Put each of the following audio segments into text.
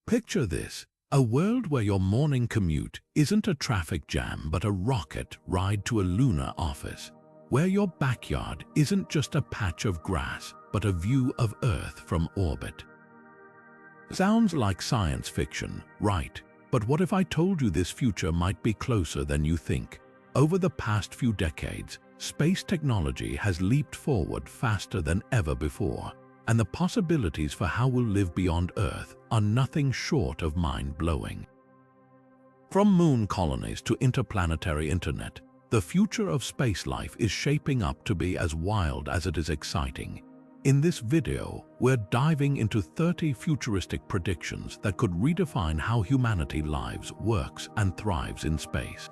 Picture this, a world where your morning commute isn't a traffic jam but a rocket ride to a lunar office, where your backyard isn't just a patch of grass but a view of Earth from orbit. Sounds like science fiction, right? But what if I told you this future might be closer than you think? Over the past few decades, space technology has leaped forward faster than ever before, and the possibilities for how we'll live beyond Earth are nothing short of mind-blowing. From moon colonies to interplanetary internet, the future of space life is shaping up to be as wild as it is exciting. In this video, we're diving into 30 futuristic predictions that could redefine how humanity lives, works, and thrives in space.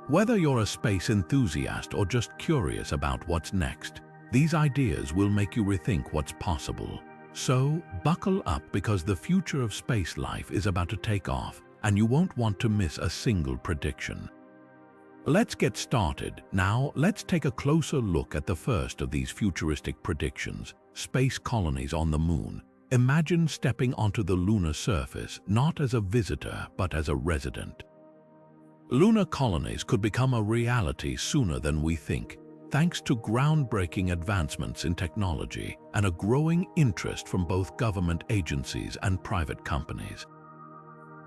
Whether you're a space enthusiast or just curious about what's next, these ideas will make you rethink what's possible. So, buckle up because the future of space life is about to take off, and you won't want to miss a single prediction. Let's get started. Now, let's take a closer look at the first of these futuristic predictions: space colonies on the moon. Imagine stepping onto the lunar surface, not as a visitor, but as a resident. Lunar colonies could become a reality sooner than we think, thanks to groundbreaking advancements in technology and a growing interest from both government agencies and private companies.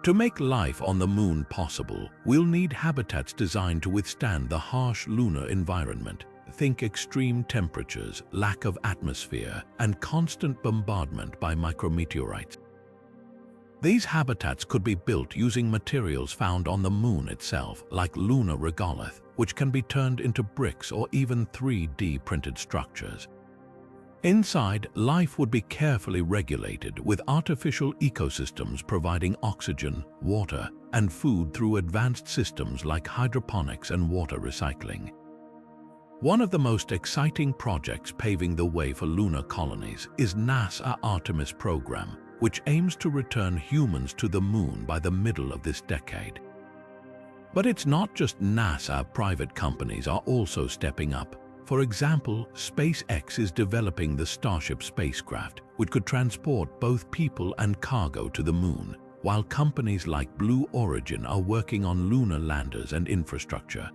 To make life on the moon possible, we'll need habitats designed to withstand the harsh lunar environment. Think extreme temperatures, lack of atmosphere, and constant bombardment by micrometeorites. These habitats could be built using materials found on the moon itself, like lunar regolith, which can be turned into bricks or even 3D printed structures. Inside, life would be carefully regulated, with artificial ecosystems providing oxygen, water, and food through advanced systems like hydroponics and water recycling. One of the most exciting projects paving the way for lunar colonies is NASA's Artemis program, which aims to return humans to the moon by the middle of this decade. But it's not just NASA. Private companies are also stepping up. For example, SpaceX is developing the Starship spacecraft, which could transport both people and cargo to the moon, while companies like Blue Origin are working on lunar landers and infrastructure.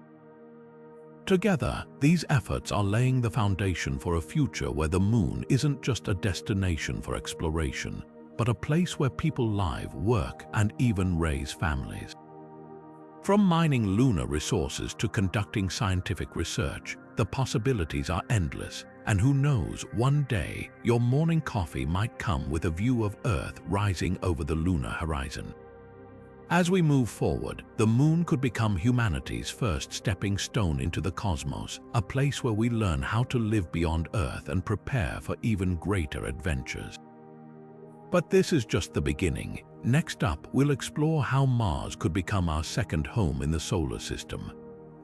Together, these efforts are laying the foundation for a future where the moon isn't just a destination for exploration, but a place where people live, work, and even raise families. From mining lunar resources to conducting scientific research, the possibilities are endless, and who knows, one day your morning coffee might come with a view of Earth rising over the lunar horizon. As we move forward, the moon could become humanity's first stepping stone into the cosmos, a place where we learn how to live beyond Earth and prepare for even greater adventures. But this is just the beginning. Next up, we'll explore how Mars could become our second home in the solar system.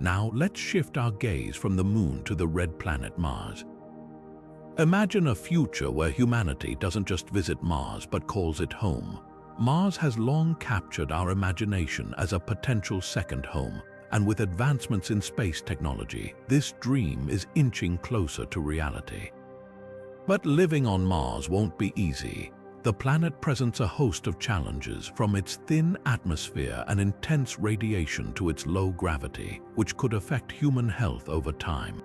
Now, let's shift our gaze from the moon to the red planet Mars. Imagine a future where humanity doesn't just visit Mars but calls it home. Mars has long captured our imagination as a potential second home, and with advancements in space technology, this dream is inching closer to reality. But living on Mars won't be easy. The planet presents a host of challenges, from its thin atmosphere and intense radiation to its low gravity, which could affect human health over time.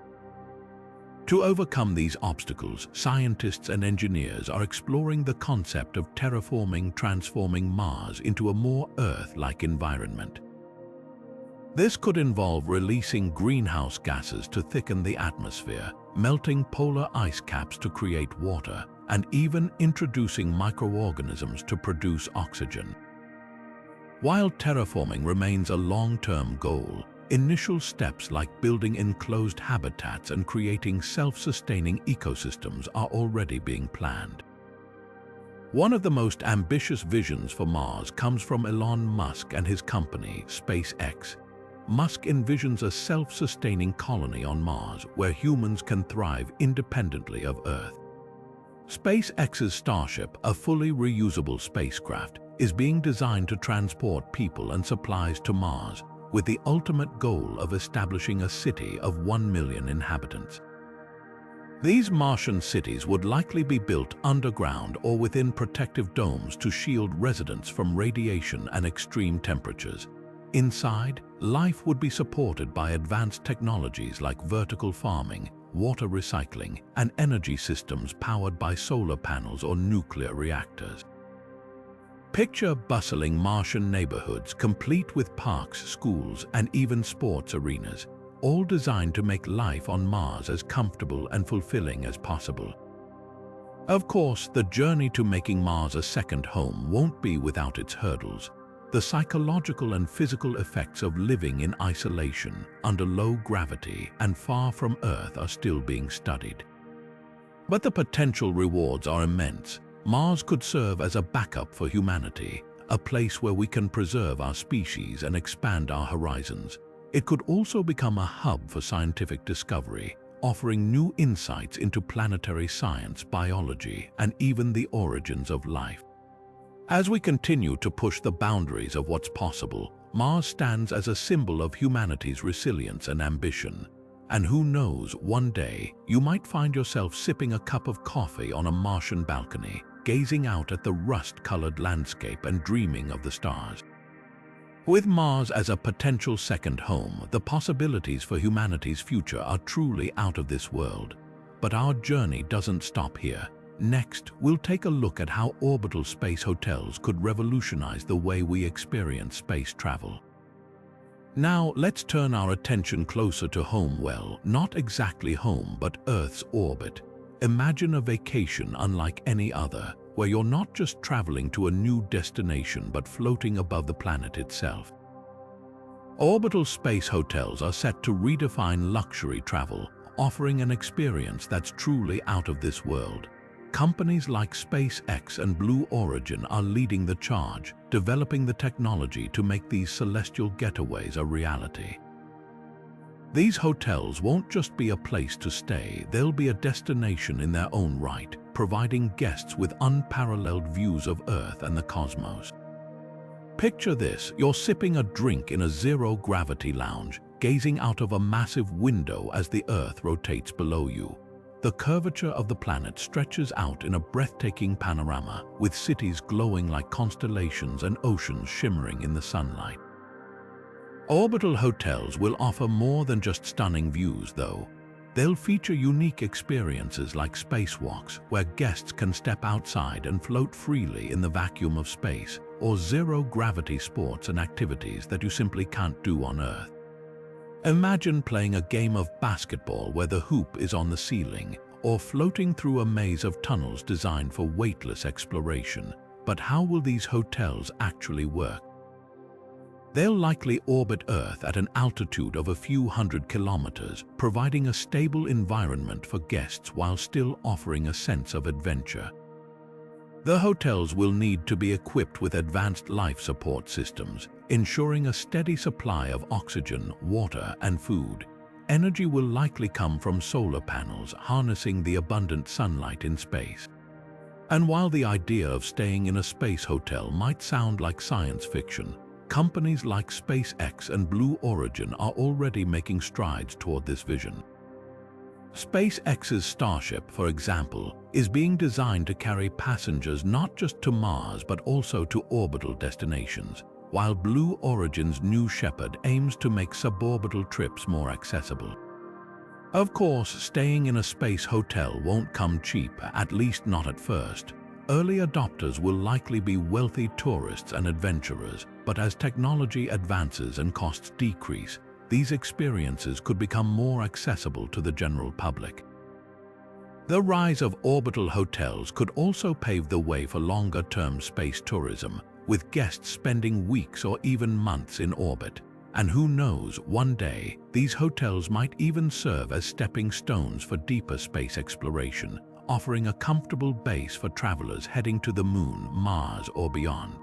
To overcome these obstacles, scientists and engineers are exploring the concept of terraforming, transforming Mars into a more Earth-like environment. This could involve releasing greenhouse gases to thicken the atmosphere, melting polar ice caps to create water, and even introducing microorganisms to produce oxygen. While terraforming remains a long-term goal, initial steps like building enclosed habitats and creating self-sustaining ecosystems are already being planned. One of the most ambitious visions for Mars comes from Elon Musk and his company, SpaceX. Musk envisions a self-sustaining colony on Mars where humans can thrive independently of Earth. SpaceX's Starship, a fully reusable spacecraft, is being designed to transport people and supplies to Mars, with the ultimate goal of establishing a city of 1 million inhabitants. These Martian cities would likely be built underground or within protective domes to shield residents from radiation and extreme temperatures. Inside, life would be supported by advanced technologies like vertical farming, water recycling, and energy systems powered by solar panels or nuclear reactors. Picture bustling Martian neighborhoods complete with parks, schools, and even sports arenas, all designed to make life on Mars as comfortable and fulfilling as possible. Of course, the journey to making Mars a second home won't be without its hurdles. The psychological and physical effects of living in isolation, under low gravity, and far from Earth are still being studied. But the potential rewards are immense. Mars could serve as a backup for humanity, a place where we can preserve our species and expand our horizons. It could also become a hub for scientific discovery, offering new insights into planetary science, biology, and even the origins of life. As we continue to push the boundaries of what's possible, Mars stands as a symbol of humanity's resilience and ambition. And who knows, one day you might find yourself sipping a cup of coffee on a Martian balcony, gazing out at the rust-colored landscape and dreaming of the stars. With Mars as a potential second home, the possibilities for humanity's future are truly out of this world. But our journey doesn't stop here. Next, we'll take a look at how orbital space hotels could revolutionize the way we experience space travel. Now, let's turn our attention closer to home. Well, not exactly home, but Earth's orbit. Imagine a vacation unlike any other, where you're not just traveling to a new destination but floating above the planet itself. Orbital space hotels are set to redefine luxury travel, offering an experience that's truly out of this world. Companies like SpaceX and Blue Origin are leading the charge, developing the technology to make these celestial getaways a reality. These hotels won't just be a place to stay, they'll be a destination in their own right, providing guests with unparalleled views of Earth and the cosmos. Picture this: you're sipping a drink in a zero-gravity lounge, gazing out of a massive window as the Earth rotates below you. The curvature of the planet stretches out in a breathtaking panorama, with cities glowing like constellations and oceans shimmering in the sunlight. Orbital hotels will offer more than just stunning views, though. They'll feature unique experiences like spacewalks, where guests can step outside and float freely in the vacuum of space, or zero-gravity sports and activities that you simply can't do on Earth. Imagine playing a game of basketball where the hoop is on the ceiling, or floating through a maze of tunnels designed for weightless exploration. But how will these hotels actually work? They'll likely orbit Earth at an altitude of a few hundred kilometers, providing a stable environment for guests while still offering a sense of adventure. The hotels will need to be equipped with advanced life support systems, ensuring a steady supply of oxygen, water, and food. Energy will likely come from solar panels, harnessing the abundant sunlight in space. And while the idea of staying in a space hotel might sound like science fiction, companies like SpaceX and Blue Origin are already making strides toward this vision. SpaceX's Starship, for example, is being designed to carry passengers not just to Mars but also to orbital destinations, while Blue Origin's New Shepard aims to make suborbital trips more accessible. Of course, staying in a space hotel won't come cheap, at least not at first. Early adopters will likely be wealthy tourists and adventurers, but as technology advances and costs decrease, these experiences could become more accessible to the general public. The rise of orbital hotels could also pave the way for longer-term space tourism, with guests spending weeks or even months in orbit. And who knows, one day, these hotels might even serve as stepping stones for deeper space exploration, offering a comfortable base for travelers heading to the Moon, Mars, or beyond.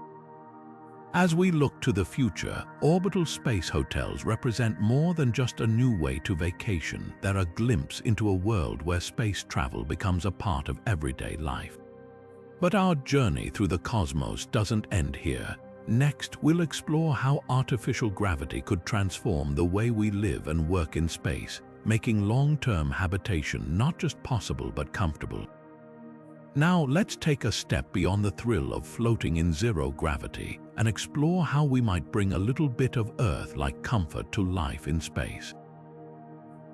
As we look to the future, orbital space hotels represent more than just a new way to vacation. They're a glimpse into a world where space travel becomes a part of everyday life. But our journey through the cosmos doesn't end here. Next, we'll explore how artificial gravity could transform the way we live and work in space, making long-term habitation not just possible but comfortable. Now let's take a step beyond the thrill of floating in zero gravity and explore how we might bring a little bit of Earth-like comfort to life in space.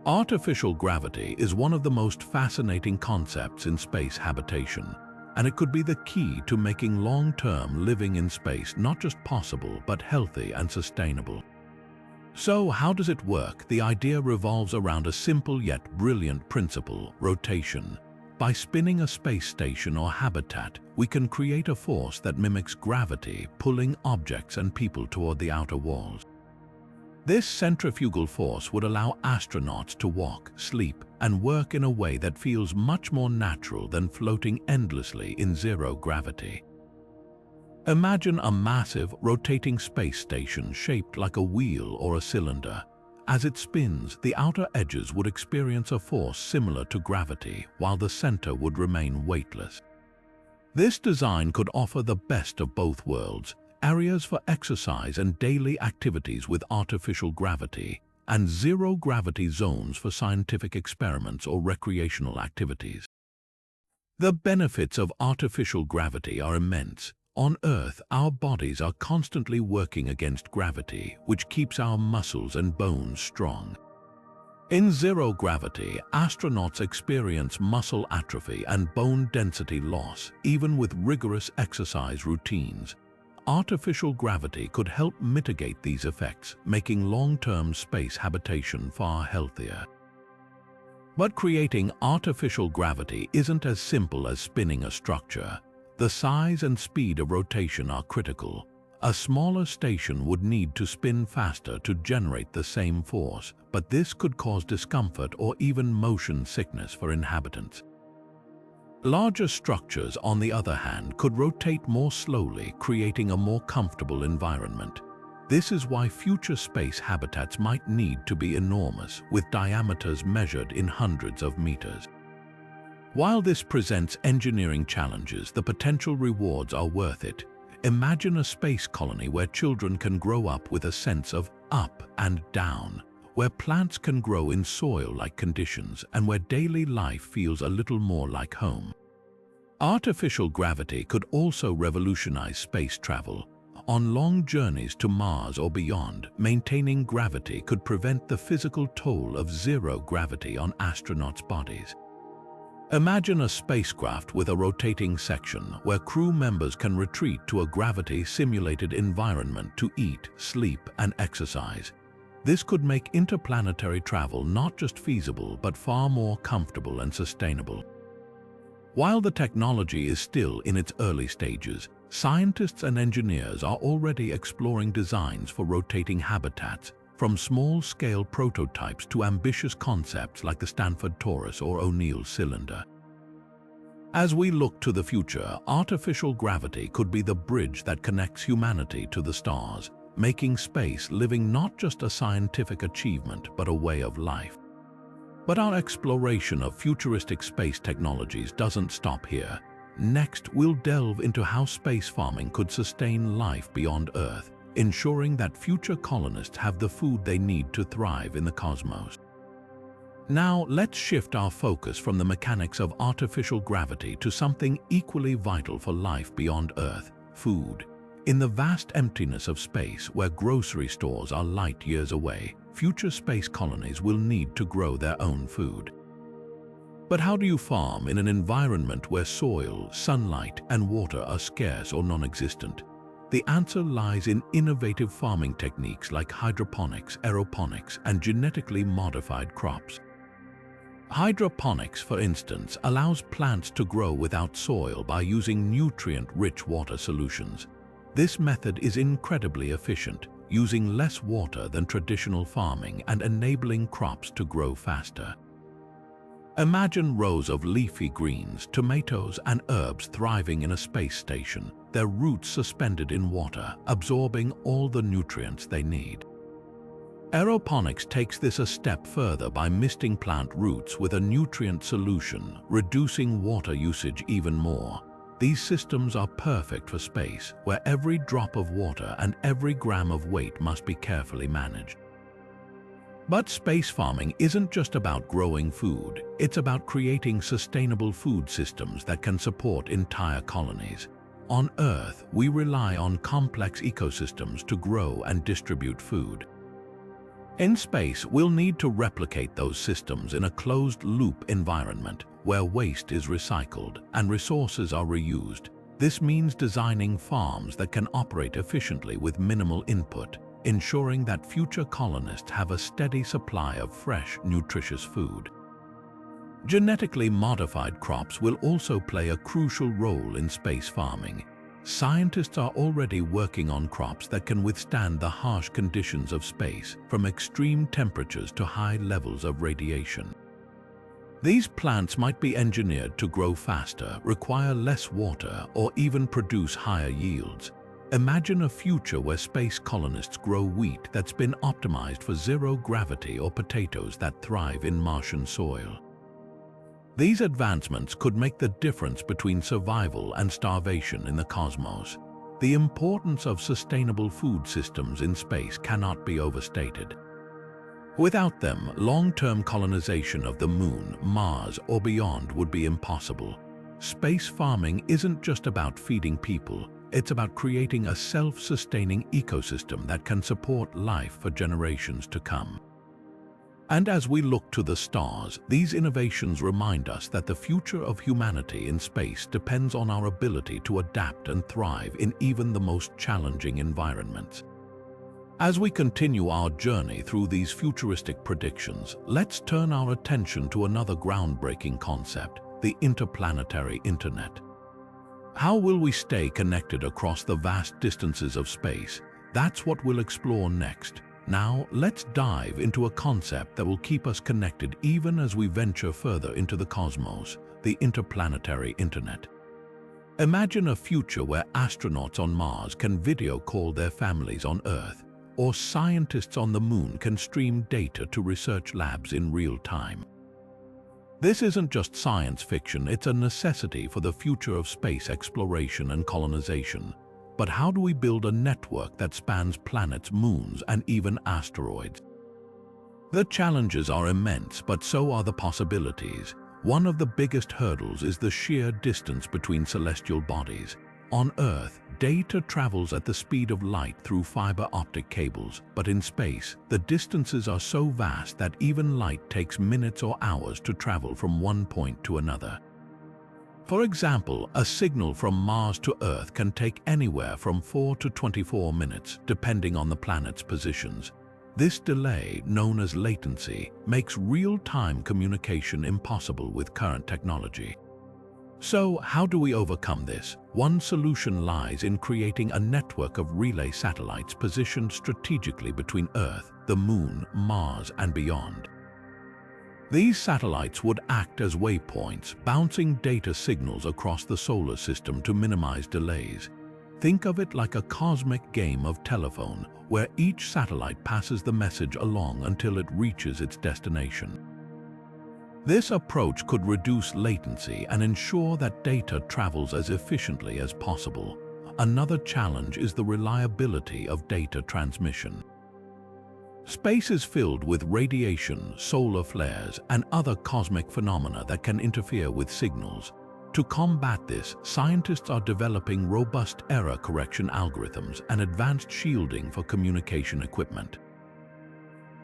Artificial gravity is one of the most fascinating concepts in space habitation, and it could be the key to making long-term living in space not just possible but healthy and sustainable. So how does it work? The idea revolves around a simple yet brilliant principle: rotation. By spinning a space station or habitat, we can create a force that mimics gravity, pulling objects and people toward the outer walls. This centrifugal force would allow astronauts to walk, sleep, and work in a way that feels much more natural than floating endlessly in zero gravity. Imagine a massive, rotating space station shaped like a wheel or a cylinder. As it spins, the outer edges would experience a force similar to gravity, while the center would remain weightless. This design could offer the best of both worlds: areas for exercise and daily activities with artificial gravity, and zero-gravity zones for scientific experiments or recreational activities. The benefits of artificial gravity are immense. On Earth, our bodies are constantly working against gravity, which keeps our muscles and bones strong. In zero gravity, astronauts experience muscle atrophy and bone density loss, even with rigorous exercise routines. Artificial gravity could help mitigate these effects, making long-term space habitation far healthier. But creating artificial gravity isn't as simple as spinning a structure. The size and speed of rotation are critical. A smaller station would need to spin faster to generate the same force, but this could cause discomfort or even motion sickness for inhabitants. Larger structures, on the other hand, could rotate more slowly, creating a more comfortable environment. This is why future space habitats might need to be enormous, with diameters measured in hundreds of meters. While this presents engineering challenges, the potential rewards are worth it. Imagine a space colony where children can grow up with a sense of up and down, where plants can grow in soil-like conditions, and where daily life feels a little more like home. Artificial gravity could also revolutionize space travel. On long journeys to Mars or beyond, maintaining gravity could prevent the physical toll of zero gravity on astronauts' bodies. Imagine a spacecraft with a rotating section where crew members can retreat to a gravity-simulated environment to eat, sleep, and exercise. This could make interplanetary travel not just feasible but far more comfortable and sustainable. While the technology is still in its early stages, scientists and engineers are already exploring designs for rotating habitats, from small-scale prototypes to ambitious concepts like the Stanford Torus or O'Neill cylinder. As we look to the future, artificial gravity could be the bridge that connects humanity to the stars, making space living not just a scientific achievement but a way of life. But our exploration of futuristic space technologies doesn't stop here. Next, we'll delve into how space farming could sustain life beyond Earth, ensuring that future colonists have the food they need to thrive in the cosmos. Now, let's shift our focus from the mechanics of artificial gravity to something equally vital for life beyond Earth: food. In the vast emptiness of space, where grocery stores are light years away, future space colonies will need to grow their own food. But how do you farm in an environment where soil, sunlight, and water are scarce or non-existent? The answer lies in innovative farming techniques like hydroponics, aeroponics, and genetically modified crops. Hydroponics, for instance, allows plants to grow without soil by using nutrient-rich water solutions. This method is incredibly efficient, using less water than traditional farming and enabling crops to grow faster. Imagine rows of leafy greens, tomatoes, and herbs thriving in a space station, their roots suspended in water, absorbing all the nutrients they need. Aeroponics takes this a step further by misting plant roots with a nutrient solution, reducing water usage even more. These systems are perfect for space, where every drop of water and every gram of weight must be carefully managed. But space farming isn't just about growing food, it's about creating sustainable food systems that can support entire colonies. On Earth, we rely on complex ecosystems to grow and distribute food. In space, we'll need to replicate those systems in a closed-loop environment where waste is recycled and resources are reused. This means designing farms that can operate efficiently with minimal input, ensuring that future colonists have a steady supply of fresh, nutritious food. Genetically modified crops will also play a crucial role in space farming. Scientists are already working on crops that can withstand the harsh conditions of space, from extreme temperatures to high levels of radiation. These plants might be engineered to grow faster, require less water, or even produce higher yields. Imagine a future where space colonists grow wheat that's been optimized for zero gravity or potatoes that thrive in Martian soil. These advancements could make the difference between survival and starvation in the cosmos. The importance of sustainable food systems in space cannot be overstated. Without them, long-term colonization of the Moon, Mars, or beyond would be impossible. Space farming isn't just about feeding people. It's about creating a self-sustaining ecosystem that can support life for generations to come. And as we look to the stars, these innovations remind us that the future of humanity in space depends on our ability to adapt and thrive in even the most challenging environments. As we continue our journey through these futuristic predictions, let's turn our attention to another groundbreaking concept, the interplanetary internet. How will we stay connected across the vast distances of space? That's what we'll explore next. Now, let's dive into a concept that will keep us connected even as we venture further into the cosmos, the interplanetary internet. Imagine a future where astronauts on Mars can video call their families on Earth, or scientists on the Moon can stream data to research labs in real time. This isn't just science fiction, it's a necessity for the future of space exploration and colonization. But how do we build a network that spans planets, moons, and even asteroids? The challenges are immense, but so are the possibilities. One of the biggest hurdles is the sheer distance between celestial bodies. On Earth, data travels at the speed of light through fiber optic cables, but in space, the distances are so vast that even light takes minutes or hours to travel from one point to another. For example, a signal from Mars to Earth can take anywhere from 4 to 24 minutes, depending on the planet's positions. This delay, known as latency, makes real-time communication impossible with current technology. So, how do we overcome this? One solution lies in creating a network of relay satellites positioned strategically between Earth, the Moon, Mars, and beyond. These satellites would act as waypoints, bouncing data signals across the solar system to minimize delays. Think of it like a cosmic game of telephone, where each satellite passes the message along until it reaches its destination. This approach could reduce latency and ensure that data travels as efficiently as possible. Another challenge is the reliability of data transmission. Space is filled with radiation, solar flares, and other cosmic phenomena that can interfere with signals. To combat this, scientists are developing robust error correction algorithms and advanced shielding for communication equipment.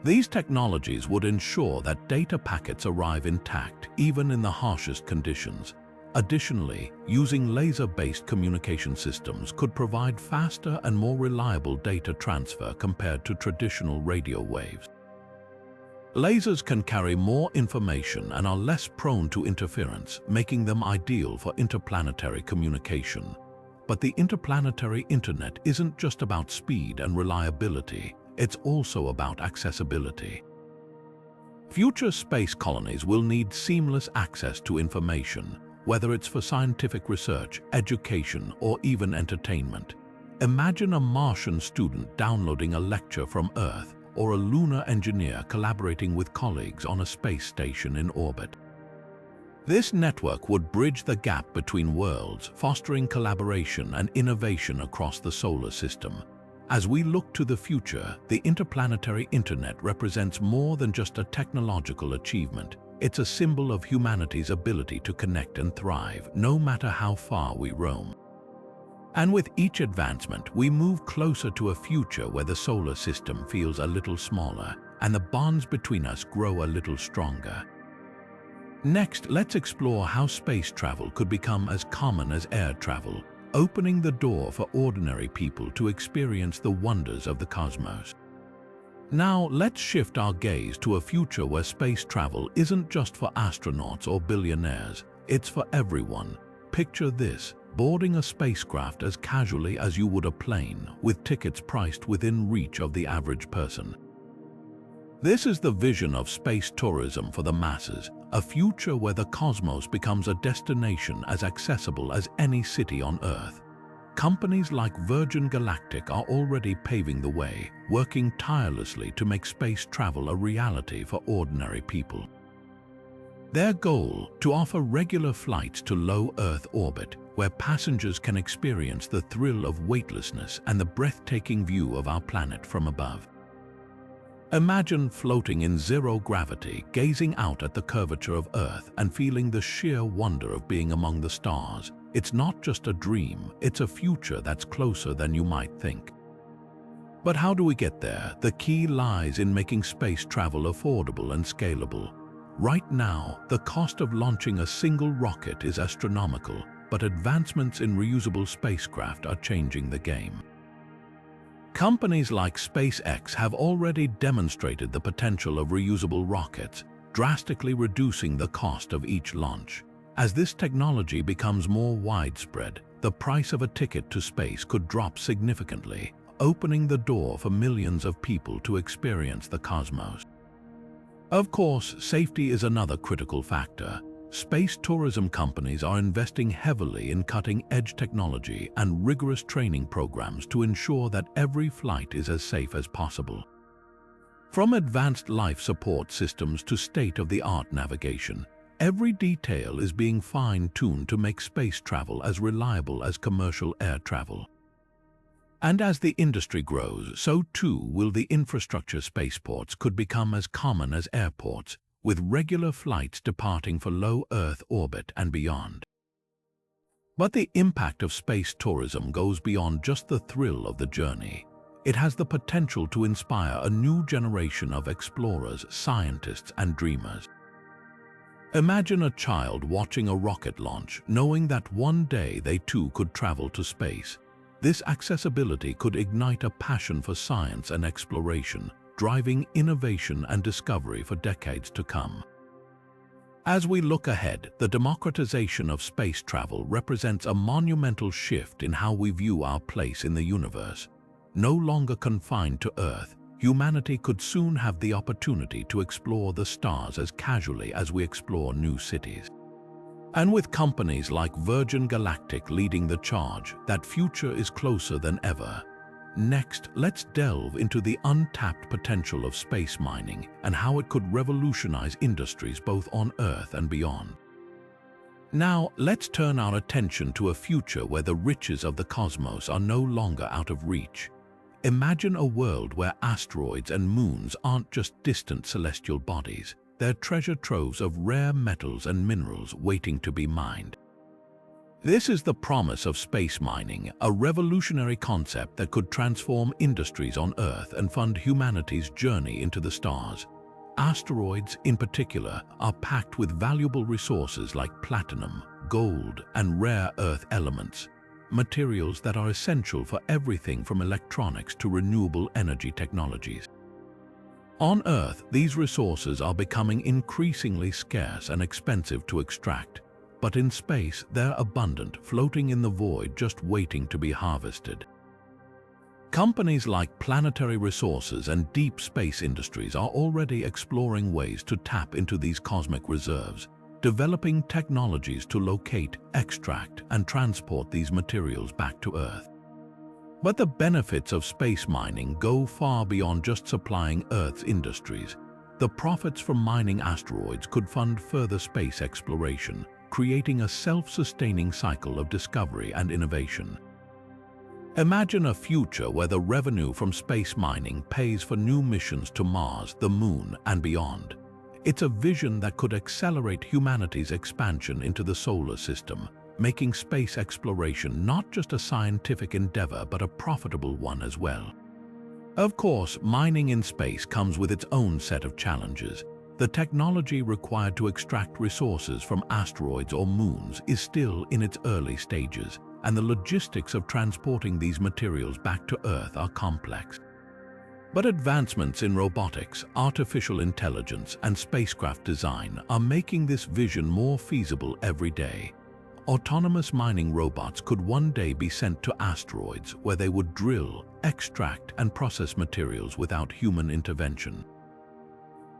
These technologies would ensure that data packets arrive intact even in the harshest conditions. Additionally, using laser-based communication systems could provide faster and more reliable data transfer compared to traditional radio waves. Lasers can carry more information and are less prone to interference, making them ideal for interplanetary communication. But the interplanetary internet isn't just about speed and reliability. It's also about accessibility. Future space colonies will need seamless access to information, whether it's for scientific research, education, or even entertainment. Imagine a Martian student downloading a lecture from Earth, or a lunar engineer collaborating with colleagues on a space station in orbit. This network would bridge the gap between worlds, fostering collaboration and innovation across the solar system. As we look to the future, the interplanetary internet represents more than just a technological achievement. It's a symbol of humanity's ability to connect and thrive, no matter how far we roam. And with each advancement, we move closer to a future where the solar system feels a little smaller and the bonds between us grow a little stronger. Next, let's explore how space travel could become as common as air travel, opening the door for ordinary people to experience the wonders of the cosmos. Now, let's shift our gaze to a future where space travel isn't just for astronauts or billionaires, it's for everyone. Picture this: boarding a spacecraft as casually as you would a plane, with tickets priced within reach of the average person. This is the vision of space tourism for the masses, a future where the cosmos becomes a destination as accessible as any city on Earth. Companies like Virgin Galactic are already paving the way, working tirelessly to make space travel a reality for ordinary people. Their goal: to offer regular flights to low Earth orbit, where passengers can experience the thrill of weightlessness and the breathtaking view of our planet from above. Imagine floating in zero gravity, gazing out at the curvature of Earth and feeling the sheer wonder of being among the stars. It's not just a dream, it's a future that's closer than you might think. But how do we get there? The key lies in making space travel affordable and scalable. Right now, the cost of launching a single rocket is astronomical, but advancements in reusable spacecraft are changing the game. Companies like SpaceX have already demonstrated the potential of reusable rockets, drastically reducing the cost of each launch. As this technology becomes more widespread, the price of a ticket to space could drop significantly, opening the door for millions of people to experience the cosmos. Of course, safety is another critical factor. Space tourism companies are investing heavily in cutting-edge technology and rigorous training programs to ensure that every flight is as safe as possible. From advanced life support systems to state-of-the-art navigation, every detail is being fine-tuned to make space travel as reliable as commercial air travel. And as the industry grows, so too will the infrastructure. Spaceports could become as common as airports, with regular flights departing for low Earth orbit and beyond. But the impact of space tourism goes beyond just the thrill of the journey. It has the potential to inspire a new generation of explorers, scientists, and dreamers. Imagine a child watching a rocket launch, knowing that one day they too could travel to space. This accessibility could ignite a passion for science and exploration, driving innovation and discovery for decades to come. As we look ahead, the democratization of space travel represents a monumental shift in how we view our place in the universe. No longer confined to Earth, humanity could soon have the opportunity to explore the stars as casually as we explore new cities. And with companies like Virgin Galactic leading the charge, that future is closer than ever. Next, let's delve into the untapped potential of space mining and how it could revolutionize industries both on Earth and beyond. Now, let's turn our attention to a future where the riches of the cosmos are no longer out of reach. Imagine a world where asteroids and moons aren't just distant celestial bodies. They're treasure troves of rare metals and minerals waiting to be mined. This is the promise of space mining, a revolutionary concept that could transform industries on Earth and fund humanity's journey into the stars. Asteroids, in particular, are packed with valuable resources like platinum, gold, and rare earth elements, materials that are essential for everything from electronics to renewable energy technologies. On Earth, these resources are becoming increasingly scarce and expensive to extract. But in space, they're abundant, floating in the void, just waiting to be harvested. Companies like Planetary Resources and Deep Space Industries are already exploring ways to tap into these cosmic reserves, developing technologies to locate, extract, and transport these materials back to Earth. But the benefits of space mining go far beyond just supplying Earth's industries. The profits from mining asteroids could fund further space exploration, creating a self-sustaining cycle of discovery and innovation. Imagine a future where the revenue from space mining pays for new missions to Mars, the Moon, and beyond. It's a vision that could accelerate humanity's expansion into the solar system, making space exploration not just a scientific endeavor but a profitable one as well. Of course, mining in space comes with its own set of challenges. The technology required to extract resources from asteroids or moons is still in its early stages, and the logistics of transporting these materials back to Earth are complex. But advancements in robotics, artificial intelligence, and spacecraft design are making this vision more feasible every day. Autonomous mining robots could one day be sent to asteroids where they would drill, extract, and process materials without human intervention.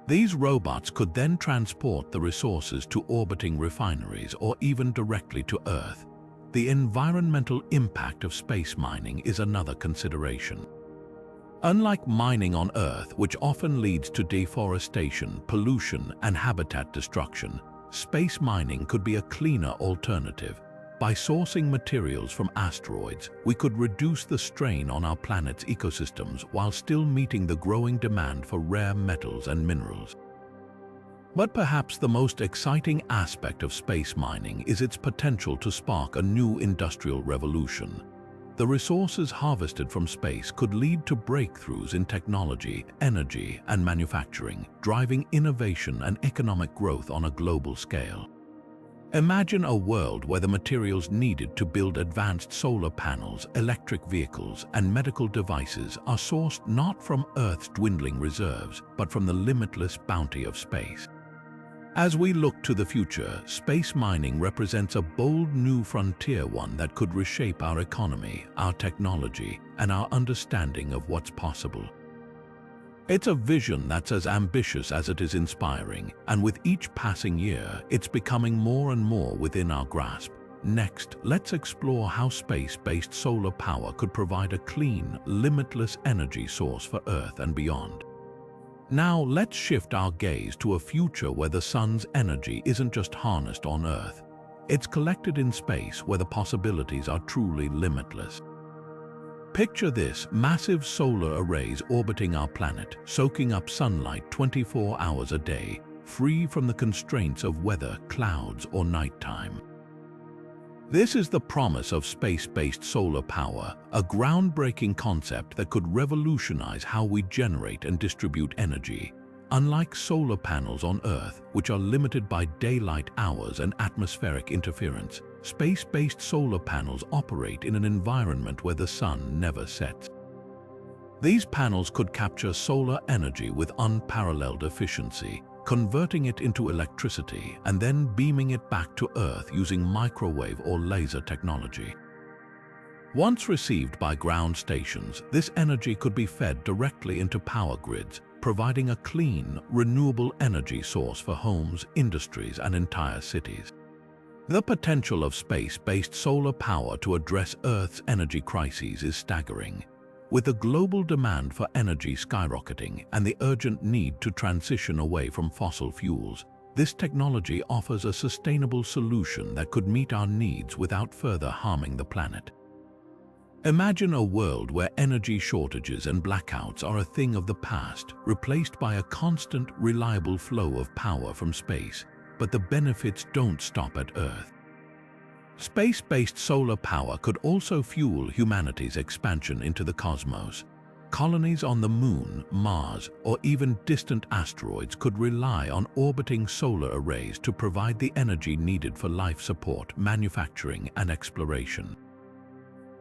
These robots could then transport the resources to orbiting refineries or even directly to Earth. The environmental impact of space mining is another consideration. Unlike mining on Earth, which often leads to deforestation, pollution, and habitat destruction, space mining could be a cleaner alternative. By sourcing materials from asteroids, we could reduce the strain on our planet's ecosystems while still meeting the growing demand for rare metals and minerals. But perhaps the most exciting aspect of space mining is its potential to spark a new industrial revolution. The resources harvested from space could lead to breakthroughs in technology, energy, and manufacturing, driving innovation and economic growth on a global scale. Imagine a world where the materials needed to build advanced solar panels, electric vehicles, and medical devices are sourced not from Earth's dwindling reserves, but from the limitless bounty of space. As we look to the future, space mining represents a bold new frontier, one that could reshape our economy, our technology, and our understanding of what's possible. It's a vision that's as ambitious as it is inspiring, and with each passing year, it's becoming more and more within our grasp. Next, let's explore how space-based solar power could provide a clean, limitless energy source for Earth and beyond. Now, let's shift our gaze to a future where the sun's energy isn't just harnessed on Earth. It's collected in space where the possibilities are truly limitless. Picture this: massive solar arrays orbiting our planet, soaking up sunlight 24 hours a day, free from the constraints of weather, clouds, or nighttime. This is the promise of space-based solar power, a groundbreaking concept that could revolutionize how we generate and distribute energy. Unlike solar panels on Earth, which are limited by daylight hours and atmospheric interference, space-based solar panels operate in an environment where the sun never sets. These panels could capture solar energy with unparalleled efficiency, converting it into electricity and then beaming it back to Earth using microwave or laser technology. Once received by ground stations, this energy could be fed directly into power grids, providing a clean, renewable energy source for homes, industries, and entire cities. The potential of space-based solar power to address Earth's energy crises is staggering. With the global demand for energy skyrocketing and the urgent need to transition away from fossil fuels, this technology offers a sustainable solution that could meet our needs without further harming the planet. Imagine a world where energy shortages and blackouts are a thing of the past, replaced by a constant, reliable flow of power from space. But the benefits don't stop at Earth. Space-based solar power could also fuel humanity's expansion into the cosmos. Colonies on the Moon, Mars, or even distant asteroids could rely on orbiting solar arrays to provide the energy needed for life support, manufacturing, and exploration.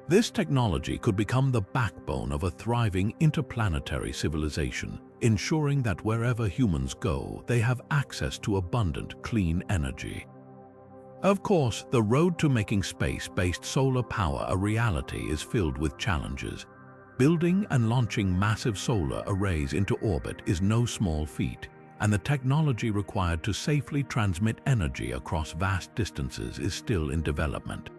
This technology could become the backbone of a thriving interplanetary civilization, ensuring that wherever humans go, they have access to abundant, clean energy. Of course, the road to making space-based solar power a reality is filled with challenges. Building and launching massive solar arrays into orbit is no small feat, and the technology required to safely transmit energy across vast distances is still in development.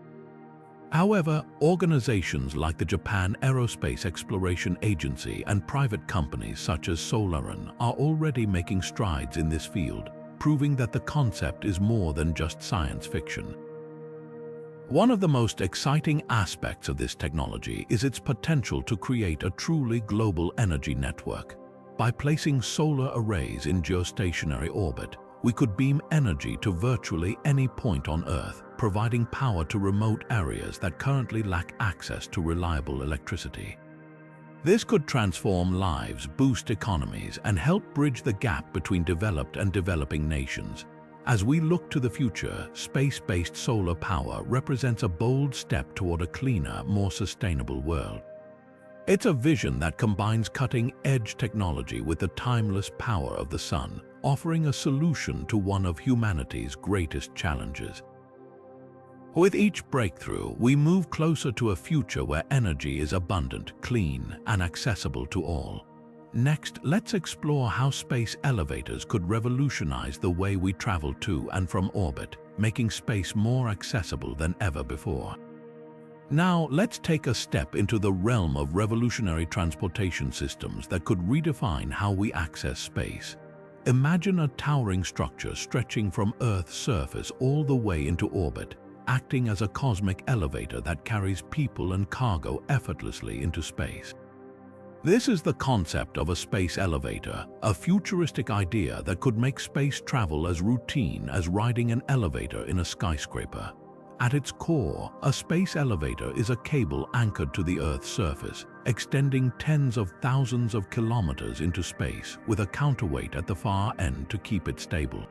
However, organizations like the Japan Aerospace Exploration Agency and private companies such as Solaran are already making strides in this field, proving that the concept is more than just science fiction. One of the most exciting aspects of this technology is its potential to create a truly global energy network. By placing solar arrays in geostationary orbit, we could beam energy to virtually any point on Earth, providing power to remote areas that currently lack access to reliable electricity. This could transform lives, boost economies, and help bridge the gap between developed and developing nations. As we look to the future, space-based solar power represents a bold step toward a cleaner, more sustainable world. It's a vision that combines cutting-edge technology with the timeless power of the sun, offering a solution to one of humanity's greatest challenges. With each breakthrough, we move closer to a future where energy is abundant, clean, and accessible to all. Next, let's explore how space elevators could revolutionize the way we travel to and from orbit, making space more accessible than ever before. Now, let's take a step into the realm of revolutionary transportation systems that could redefine how we access space. Imagine a towering structure stretching from Earth's surface all the way into orbit, acting as a cosmic elevator that carries people and cargo effortlessly into space. This is the concept of a space elevator, a futuristic idea that could make space travel as routine as riding an elevator in a skyscraper. At its core, a space elevator is a cable anchored to the Earth's surface, extending tens of thousands of kilometers into space with a counterweight at the far end to keep it stable.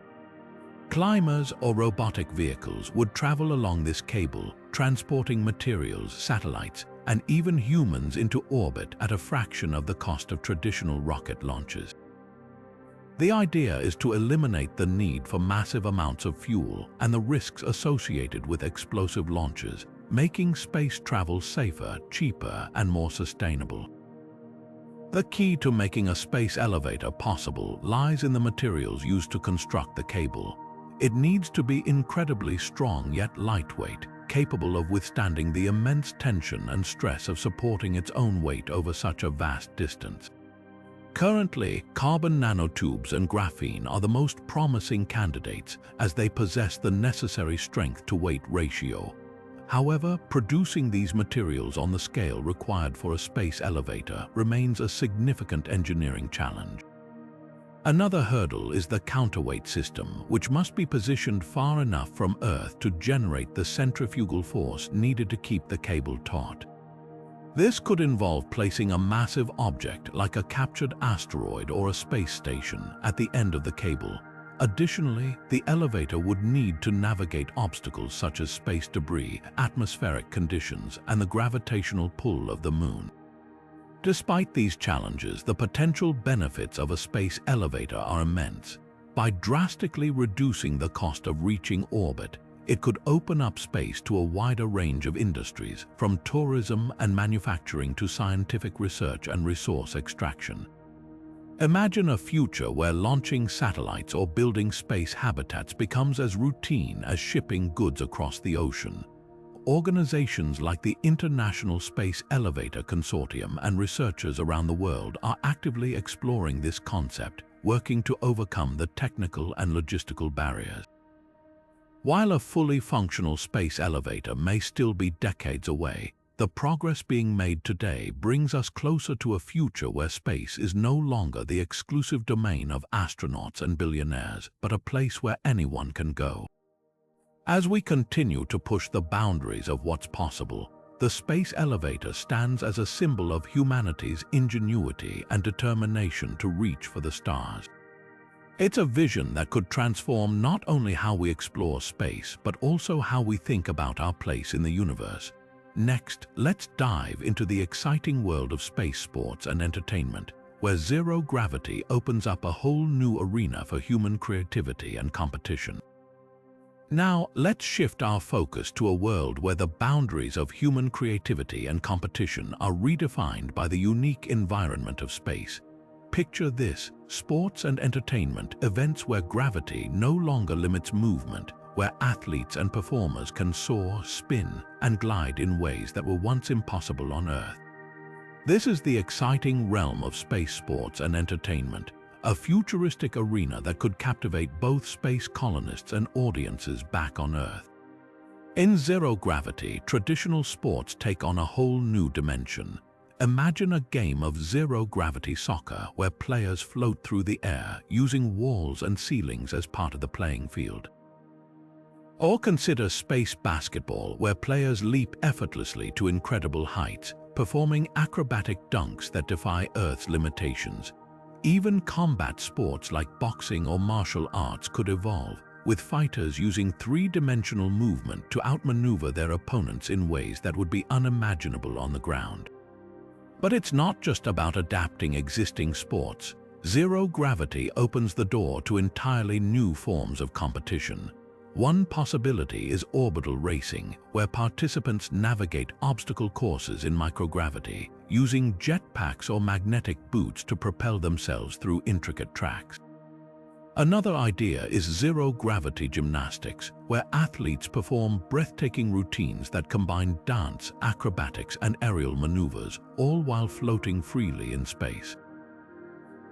Climbers or robotic vehicles would travel along this cable, transporting materials, satellites, and even humans into orbit at a fraction of the cost of traditional rocket launches. The idea is to eliminate the need for massive amounts of fuel and the risks associated with explosive launches, making space travel safer, cheaper, and more sustainable. The key to making a space elevator possible lies in the materials used to construct the cable. It needs to be incredibly strong yet lightweight, capable of withstanding the immense tension and stress of supporting its own weight over such a vast distance. Currently, carbon nanotubes and graphene are the most promising candidates as they possess the necessary strength-to-weight ratio. However, producing these materials on the scale required for a space elevator remains a significant engineering challenge. Another hurdle is the counterweight system, which must be positioned far enough from Earth to generate the centrifugal force needed to keep the cable taut. This could involve placing a massive object like a captured asteroid or a space station at the end of the cable. Additionally, the elevator would need to navigate obstacles such as space debris, atmospheric conditions, and the gravitational pull of the Moon. Despite these challenges, the potential benefits of a space elevator are immense. By drastically reducing the cost of reaching orbit, it could open up space to a wider range of industries, from tourism and manufacturing to scientific research and resource extraction. Imagine a future where launching satellites or building space habitats becomes as routine as shipping goods across the ocean. Organizations like the International Space Elevator Consortium and researchers around the world are actively exploring this concept, working to overcome the technical and logistical barriers. While a fully functional space elevator may still be decades away, the progress being made today brings us closer to a future where space is no longer the exclusive domain of astronauts and billionaires, but a place where anyone can go. As we continue to push the boundaries of what's possible, the space elevator stands as a symbol of humanity's ingenuity and determination to reach for the stars. It's a vision that could transform not only how we explore space, but also how we think about our place in the universe. Next, let's dive into the exciting world of space sports and entertainment, where zero gravity opens up a whole new arena for human creativity and competition. Now, let's shift our focus to a world where the boundaries of human creativity and competition are redefined by the unique environment of space. Picture this: sports and entertainment, events where gravity no longer limits movement, where athletes and performers can soar, spin, and glide in ways that were once impossible on Earth. This is the exciting realm of space sports and entertainment, a futuristic arena that could captivate both space colonists and audiences back on Earth. In zero gravity, traditional sports take on a whole new dimension. Imagine a game of zero-gravity soccer where players float through the air using walls and ceilings as part of the playing field. Or consider space basketball, where players leap effortlessly to incredible heights, performing acrobatic dunks that defy Earth's limitations. Even combat sports like boxing or martial arts could evolve, with fighters using three-dimensional movement to outmaneuver their opponents in ways that would be unimaginable on the ground. But it's not just about adapting existing sports. Zero gravity opens the door to entirely new forms of competition. One possibility is orbital racing, where participants navigate obstacle courses in microgravity, using jetpacks or magnetic boots to propel themselves through intricate tracks. Another idea is zero-gravity gymnastics, where athletes perform breathtaking routines that combine dance, acrobatics, and aerial maneuvers, all while floating freely in space.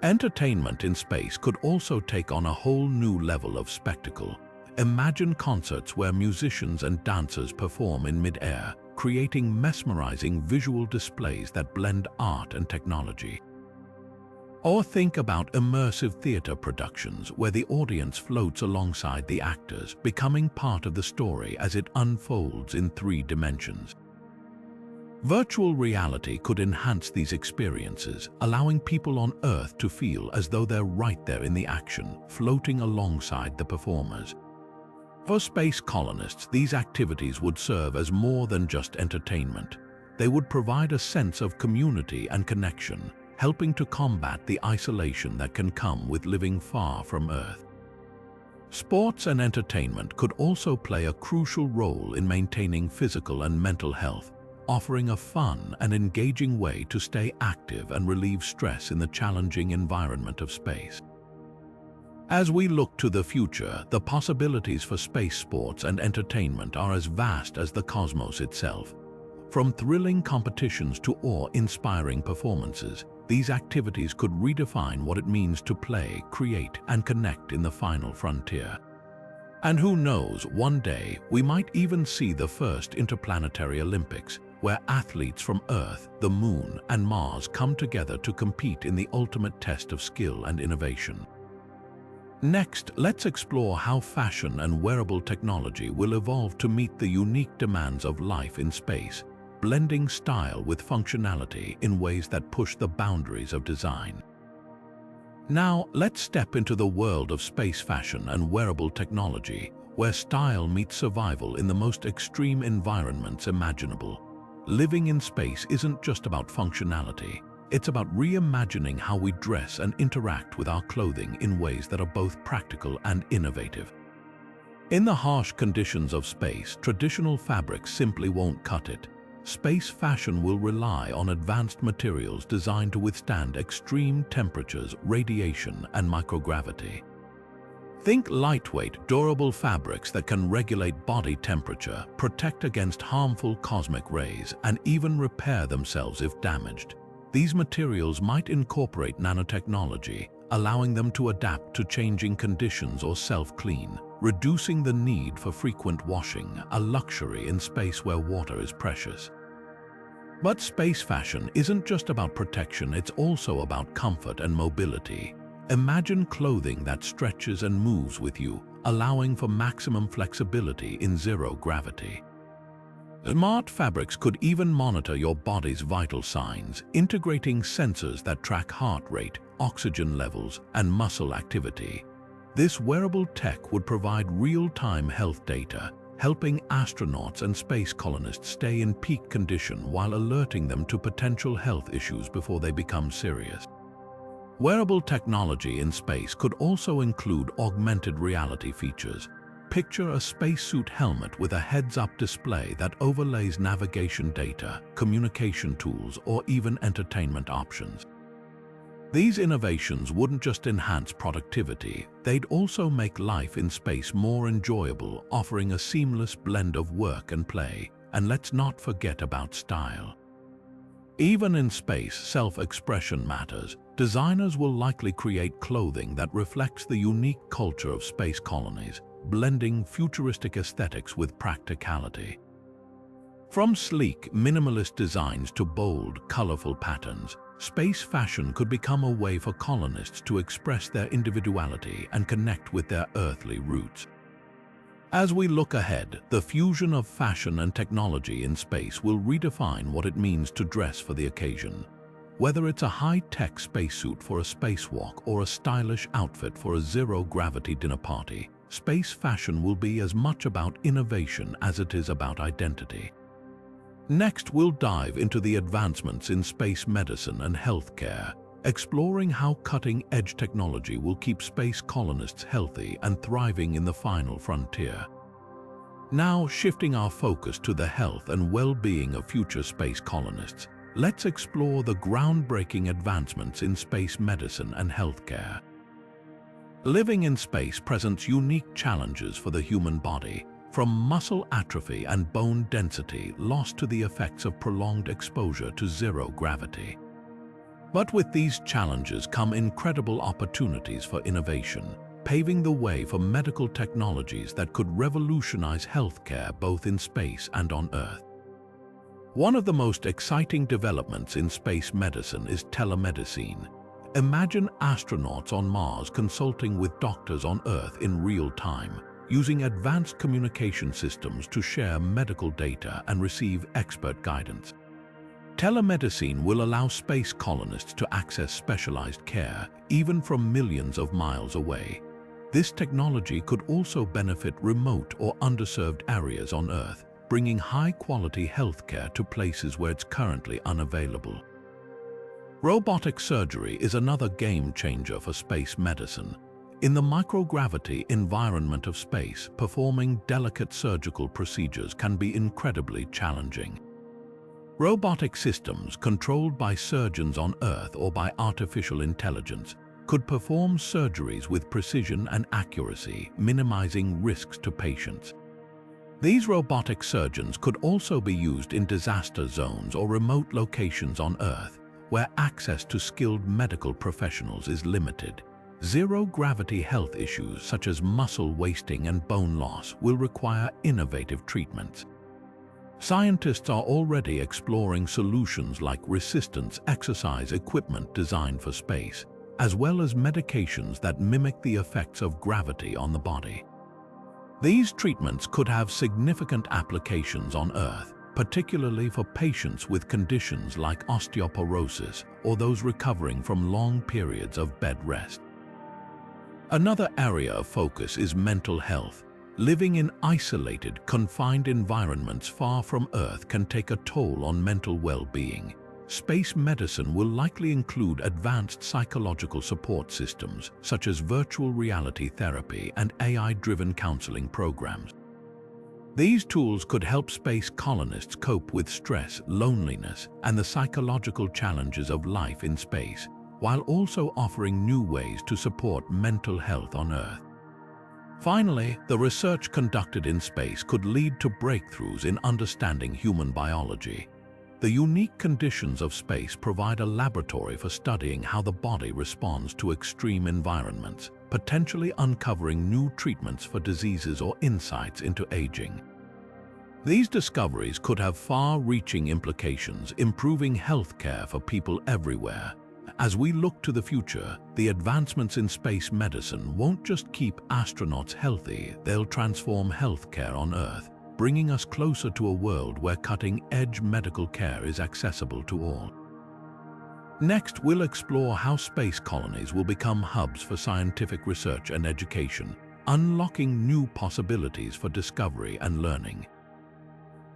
Entertainment in space could also take on a whole new level of spectacle. Imagine concerts where musicians and dancers perform in mid-air, creating mesmerizing visual displays that blend art and technology. Or think about immersive theater productions where the audience floats alongside the actors, becoming part of the story as it unfolds in 3 dimensions. Virtual reality could enhance these experiences, allowing people on Earth to feel as though they're right there in the action, floating alongside the performers. For space colonists, these activities would serve as more than just entertainment. They would provide a sense of community and connection, helping to combat the isolation that can come with living far from Earth. Sports and entertainment could also play a crucial role in maintaining physical and mental health, offering a fun and engaging way to stay active and relieve stress in the challenging environment of space. As we look to the future, the possibilities for space sports and entertainment are as vast as the cosmos itself. From thrilling competitions to awe-inspiring performances, these activities could redefine what it means to play, create, and connect in the final frontier. And who knows, one day we might even see the first interplanetary Olympics, where athletes from Earth, the Moon, and Mars come together to compete in the ultimate test of skill and innovation. Next, let's explore how fashion and wearable technology will evolve to meet the unique demands of life in space, blending style with functionality in ways that push the boundaries of design. Now, let's step into the world of space fashion and wearable technology, where style meets survival in the most extreme environments imaginable. Living in space isn't just about functionality. It's about reimagining how we dress and interact with our clothing in ways that are both practical and innovative. In the harsh conditions of space, traditional fabrics simply won't cut it. Space fashion will rely on advanced materials designed to withstand extreme temperatures, radiation, and microgravity. Think lightweight, durable fabrics that can regulate body temperature, protect against harmful cosmic rays, and even repair themselves if damaged. These materials might incorporate nanotechnology, allowing them to adapt to changing conditions or self-clean, reducing the need for frequent washing, a luxury in space where water is precious. But space fashion isn't just about protection, it's also about comfort and mobility. Imagine clothing that stretches and moves with you, allowing for maximum flexibility in zero gravity. Smart fabrics could even monitor your body's vital signs, integrating sensors that track heart rate, oxygen levels, and muscle activity. This wearable tech would provide real-time health data, helping astronauts and space colonists stay in peak condition while alerting them to potential health issues before they become serious. Wearable technology in space could also include augmented reality features. Picture a spacesuit helmet with a heads-up display that overlays navigation data, communication tools, or even entertainment options. These innovations wouldn't just enhance productivity, they'd also make life in space more enjoyable, offering a seamless blend of work and play. And let's not forget about style. Even in space, self-expression matters. Designers will likely create clothing that reflects the unique culture of space colonies, blending futuristic aesthetics with practicality. From sleek, minimalist designs to bold, colorful patterns, space fashion could become a way for colonists to express their individuality and connect with their earthly roots. As we look ahead, the fusion of fashion and technology in space will redefine what it means to dress for the occasion. Whether it's a high-tech spacesuit for a spacewalk or a stylish outfit for a zero-gravity dinner party, space fashion will be as much about innovation as it is about identity. Next, we'll dive into the advancements in space medicine and healthcare, exploring how cutting-edge technology will keep space colonists healthy and thriving in the final frontier. Now, shifting our focus to the health and well-being of future space colonists, let's explore the groundbreaking advancements in space medicine and healthcare. Living in space presents unique challenges for the human body, from muscle atrophy and bone density lost to the effects of prolonged exposure to zero gravity. But with these challenges come incredible opportunities for innovation, paving the way for medical technologies that could revolutionize healthcare both in space and on Earth. One of the most exciting developments in space medicine is telemedicine. Imagine astronauts on Mars consulting with doctors on Earth in real time, using advanced communication systems to share medical data and receive expert guidance. Telemedicine will allow space colonists to access specialized care, even from millions of miles away. This technology could also benefit remote or underserved areas on Earth, bringing high-quality healthcare to places where it's currently unavailable. Robotic surgery is another game-changer for space medicine. In the microgravity environment of space, performing delicate surgical procedures can be incredibly challenging. Robotic systems controlled by surgeons on Earth or by artificial intelligence could perform surgeries with precision and accuracy, minimizing risks to patients. These robotic surgeons could also be used in disaster zones or remote locations on Earth, where access to skilled medical professionals is limited. Zero-gravity health issues such as muscle wasting and bone loss will require innovative treatments. Scientists are already exploring solutions like resistance exercise equipment designed for space, as well as medications that mimic the effects of gravity on the body. These treatments could have significant applications on Earth, particularly for patients with conditions like osteoporosis or those recovering from long periods of bed rest. Another area of focus is mental health. Living in isolated, confined environments far from Earth can take a toll on mental well-being. Space medicine will likely include advanced psychological support systems, such as virtual reality therapy and AI-driven counseling programs. These tools could help space colonists cope with stress, loneliness, and the psychological challenges of life in space, while also offering new ways to support mental health on Earth. Finally, the research conducted in space could lead to breakthroughs in understanding human biology. The unique conditions of space provide a laboratory for studying how the body responds to extreme environments, potentially uncovering new treatments for diseases or insights into aging. These discoveries could have far-reaching implications, improving healthcare for people everywhere. As we look to the future, the advancements in space medicine won't just keep astronauts healthy, they'll transform healthcare on Earth, bringing us closer to a world where cutting-edge medical care is accessible to all. Next, we'll explore how space colonies will become hubs for scientific research and education, unlocking new possibilities for discovery and learning.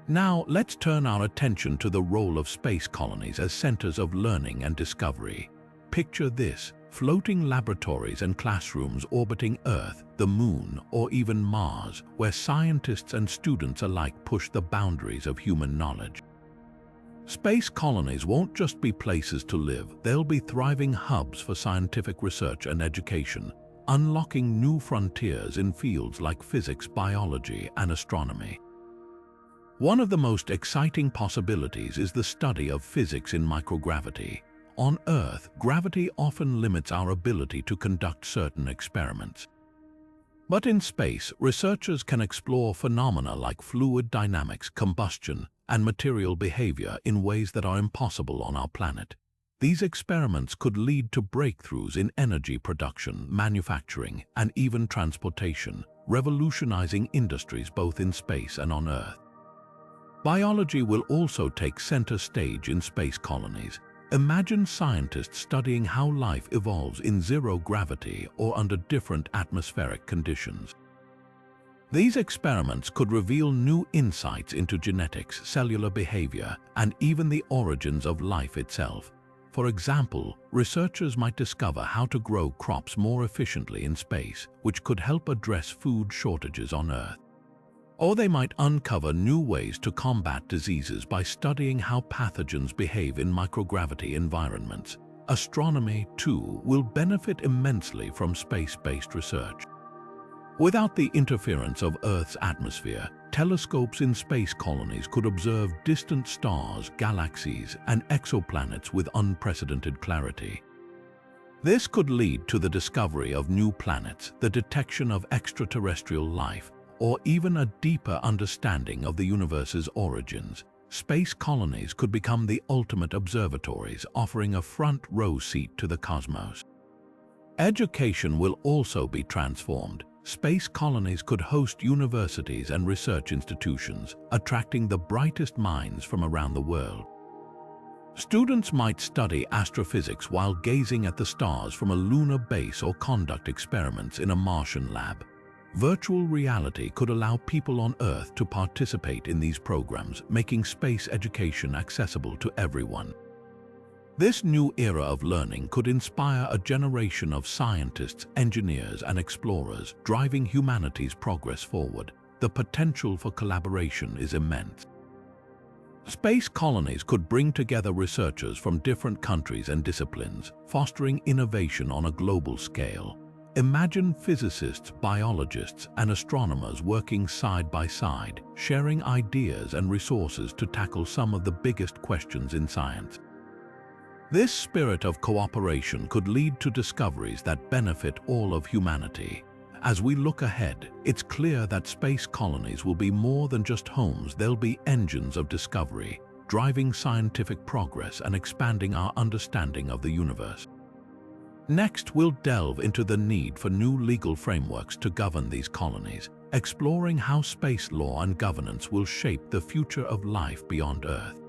Now, let's turn our attention to the role of space colonies as centers of learning and discovery. Picture this: floating laboratories and classrooms orbiting Earth, the Moon, or even Mars, where scientists and students alike push the boundaries of human knowledge. Space colonies won't just be places to live, they'll be thriving hubs for scientific research and education, unlocking new frontiers in fields like physics, biology, and astronomy. One of the most exciting possibilities is the study of physics in microgravity. On Earth, gravity often limits our ability to conduct certain experiments. But in space, researchers can explore phenomena like fluid dynamics, combustion, and material behavior in ways that are impossible on our planet. These experiments could lead to breakthroughs in energy production, manufacturing, and even transportation, revolutionizing industries both in space and on Earth. Biology will also take center stage in space colonies. Imagine scientists studying how life evolves in zero gravity or under different atmospheric conditions. These experiments could reveal new insights into genetics, cellular behavior, and even the origins of life itself. For example, researchers might discover how to grow crops more efficiently in space, which could help address food shortages on Earth. Or they might uncover new ways to combat diseases by studying how pathogens behave in microgravity environments. Astronomy, too, will benefit immensely from space-based research. Without the interference of Earth's atmosphere, telescopes in space colonies could observe distant stars, galaxies, and exoplanets with unprecedented clarity. This could lead to the discovery of new planets, the detection of extraterrestrial life, or even a deeper understanding of the universe's origins. Space colonies could become the ultimate observatories, offering a front-row seat to the cosmos. Education will also be transformed. Space colonies could host universities and research institutions, attracting the brightest minds from around the world. Students might study astrophysics while gazing at the stars from a lunar base or conduct experiments in a Martian lab. Virtual reality could allow people on Earth to participate in these programs, making space education accessible to everyone. This new era of learning could inspire a generation of scientists, engineers, and explorers, driving humanity's progress forward. The potential for collaboration is immense. Space colonies could bring together researchers from different countries and disciplines, fostering innovation on a global scale. Imagine physicists, biologists, and astronomers working side by side, sharing ideas and resources to tackle some of the biggest questions in science. This spirit of cooperation could lead to discoveries that benefit all of humanity. As we look ahead, it's clear that space colonies will be more than just homes. They'll be engines of discovery, driving scientific progress and expanding our understanding of the universe. Next, we'll delve into the need for new legal frameworks to govern these colonies, exploring how space law and governance will shape the future of life beyond Earth.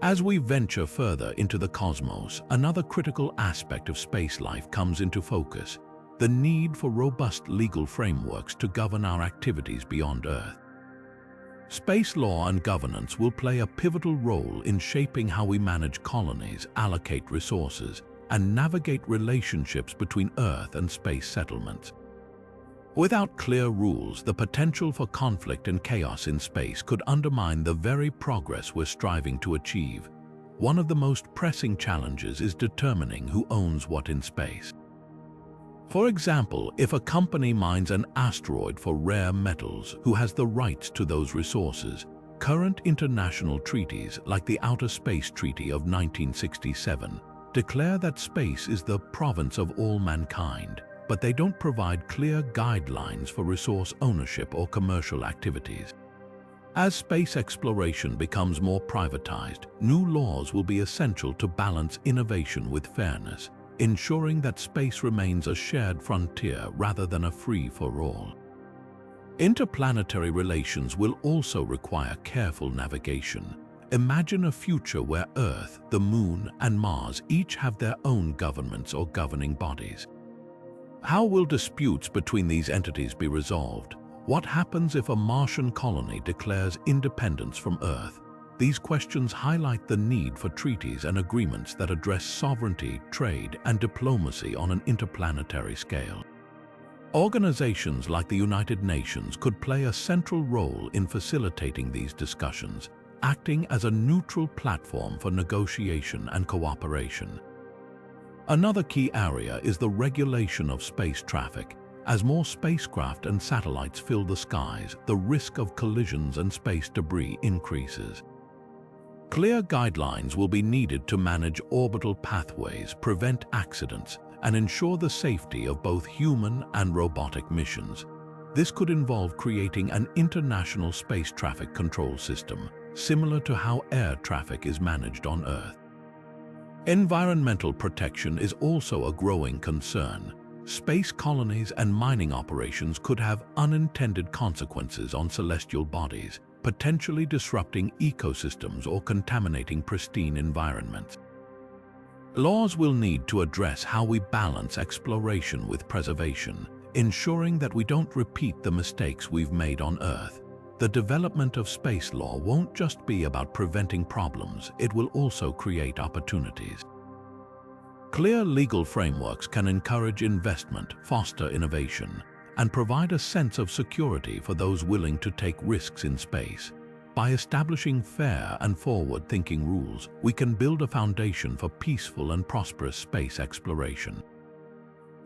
As we venture further into the cosmos, another critical aspect of space life comes into focus: the need for robust legal frameworks to govern our activities beyond Earth. Space law and governance will play a pivotal role in shaping how we manage colonies, allocate resources, and navigate relationships between Earth and space settlements. Without clear rules, the potential for conflict and chaos in space could undermine the very progress we're striving to achieve. One of the most pressing challenges is determining who owns what in space. For example, if a company mines an asteroid for rare metals, who has the rights to those resources? Current international treaties, like the Outer Space Treaty of 1967, declare that space is the province of all mankind, but they don't provide clear guidelines for resource ownership or commercial activities. As space exploration becomes more privatized, new laws will be essential to balance innovation with fairness, ensuring that space remains a shared frontier rather than a free-for-all. Interplanetary relations will also require careful navigation. Imagine a future where Earth, the Moon, and Mars each have their own governments or governing bodies. How will disputes between these entities be resolved? What happens if a Martian colony declares independence from Earth? These questions highlight the need for treaties and agreements that address sovereignty, trade, and diplomacy on an interplanetary scale. Organizations like the United Nations could play a central role in facilitating these discussions, acting as a neutral platform for negotiation and cooperation. Another key area is the regulation of space traffic. As more spacecraft and satellites fill the skies, the risk of collisions and space debris increases. Clear guidelines will be needed to manage orbital pathways, prevent accidents, and ensure the safety of both human and robotic missions. This could involve creating an international space traffic control system, similar to how air traffic is managed on Earth. Environmental protection is also a growing concern. Space colonies and mining operations could have unintended consequences on celestial bodies, potentially disrupting ecosystems or contaminating pristine environments. Laws will need to address how we balance exploration with preservation, ensuring that we don't repeat the mistakes we've made on Earth. The development of space law won't just be about preventing problems, it will also create opportunities. Clear legal frameworks can encourage investment, foster innovation, and provide a sense of security for those willing to take risks in space. By establishing fair and forward-thinking rules, we can build a foundation for peaceful and prosperous space exploration.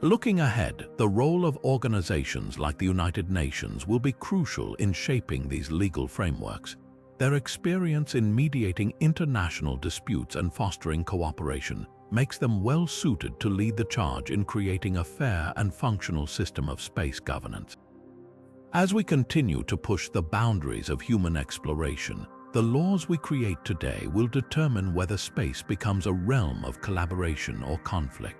Looking ahead, the role of organizations like the United Nations will be crucial in shaping these legal frameworks. Their experience in mediating international disputes and fostering cooperation makes them well-suited to lead the charge in creating a fair and functional system of space governance. As we continue to push the boundaries of human exploration, the laws we create today will determine whether space becomes a realm of collaboration or conflict.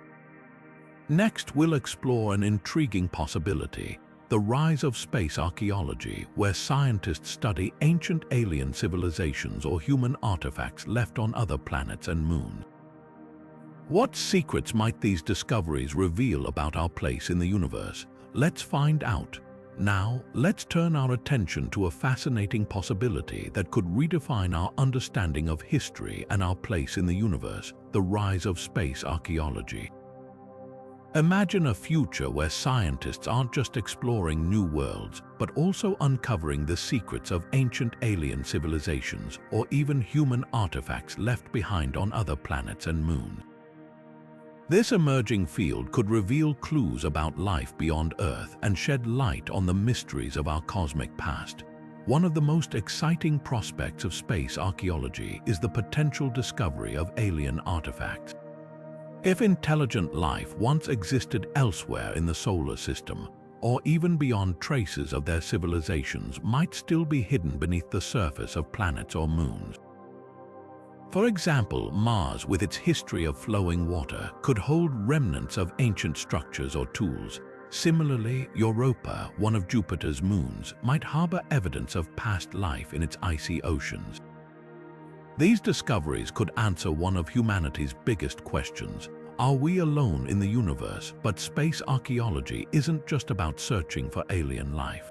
Next, we'll explore an intriguing possibility: the rise of space archaeology, where scientists study ancient alien civilizations or human artifacts left on other planets and moons. What secrets might these discoveries reveal about our place in the universe? Let's find out. Now, let's turn our attention to a fascinating possibility that could redefine our understanding of history and our place in the universe: the rise of space archaeology. Imagine a future where scientists aren't just exploring new worlds, but also uncovering the secrets of ancient alien civilizations or even human artifacts left behind on other planets and moons. This emerging field could reveal clues about life beyond Earth and shed light on the mysteries of our cosmic past. One of the most exciting prospects of space archaeology is the potential discovery of alien artifacts. If intelligent life once existed elsewhere in the solar system, or even beyond, traces of their civilizations might still be hidden beneath the surface of planets or moons. For example, Mars, with its history of flowing water, could hold remnants of ancient structures or tools. Similarly, Europa, one of Jupiter's moons, might harbor evidence of past life in its icy oceans. These discoveries could answer one of humanity's biggest questions: are we alone in the universe? But space archaeology isn't just about searching for alien life.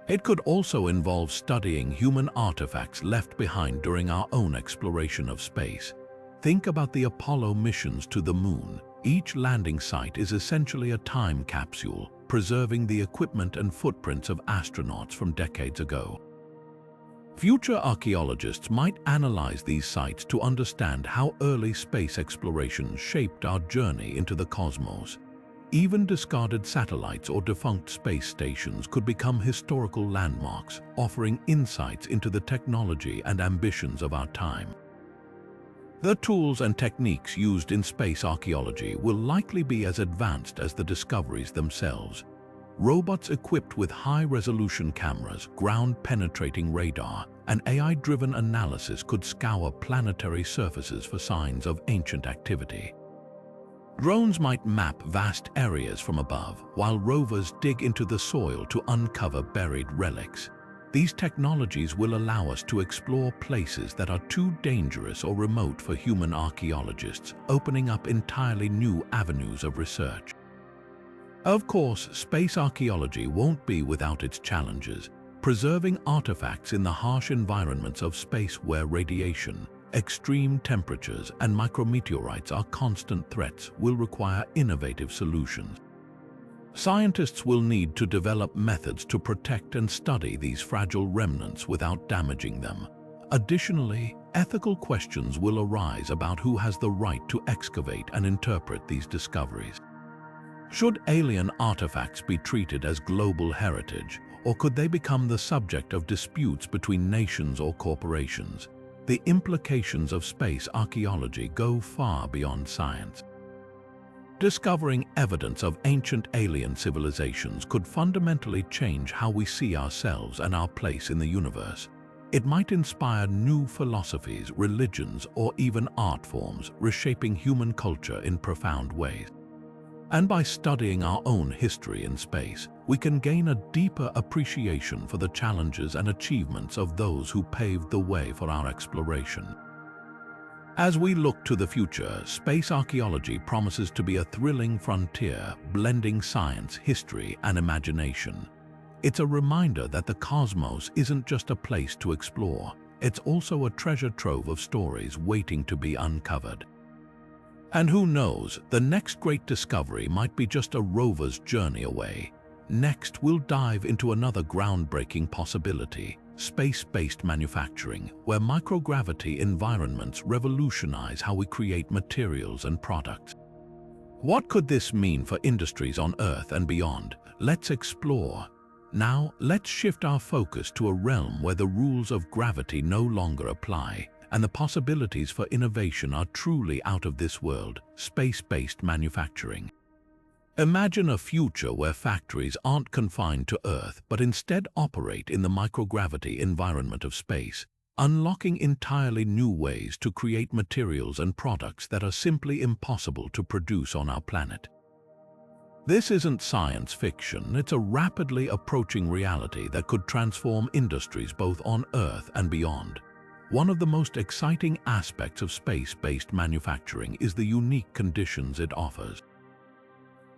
It could also involve studying human artifacts left behind during our own exploration of space. Think about the Apollo missions to the moon. Each landing site is essentially a time capsule, preserving the equipment and footprints of astronauts from decades ago. Future archaeologists might analyze these sites to understand how early space exploration shaped our journey into the cosmos. Even discarded satellites or defunct space stations could become historical landmarks, offering insights into the technology and ambitions of our time. The tools and techniques used in space archaeology will likely be as advanced as the discoveries themselves. Robots equipped with high-resolution cameras, ground-penetrating radar, and AI-driven analysis could scour planetary surfaces for signs of ancient activity. Drones might map vast areas from above, while rovers dig into the soil to uncover buried relics. These technologies will allow us to explore places that are too dangerous or remote for human archaeologists, opening up entirely new avenues of research. Of course, space archaeology won't be without its challenges. Preserving artifacts in the harsh environments of space, where radiation, extreme temperatures, and micrometeorites are constant threats, will require innovative solutions. Scientists will need to develop methods to protect and study these fragile remnants without damaging them. Additionally, ethical questions will arise about who has the right to excavate and interpret these discoveries. Should alien artifacts be treated as global heritage, or could they become the subject of disputes between nations or corporations? The implications of space archaeology go far beyond science. Discovering evidence of ancient alien civilizations could fundamentally change how we see ourselves and our place in the universe. It might inspire new philosophies, religions, or even art forms, reshaping human culture in profound ways. And by studying our own history in space, we can gain a deeper appreciation for the challenges and achievements of those who paved the way for our exploration. As we look to the future, space archaeology promises to be a thrilling frontier, blending science, history, and imagination. It's a reminder that the cosmos isn't just a place to explore, it's also a treasure trove of stories waiting to be uncovered. And who knows, the next great discovery might be just a rover's journey away. Next, we'll dive into another groundbreaking possibility: space-based manufacturing, where microgravity environments revolutionize how we create materials and products. What could this mean for industries on Earth and beyond? Let's explore. Now, let's shift our focus to a realm where the rules of gravity no longer apply, and the possibilities for innovation are truly out of this world: space-based manufacturing. Imagine a future where factories aren't confined to Earth, but instead operate in the microgravity environment of space, unlocking entirely new ways to create materials and products that are simply impossible to produce on our planet. This isn't science fiction, it's a rapidly approaching reality that could transform industries both on Earth and beyond. One of the most exciting aspects of space-based manufacturing is the unique conditions it offers.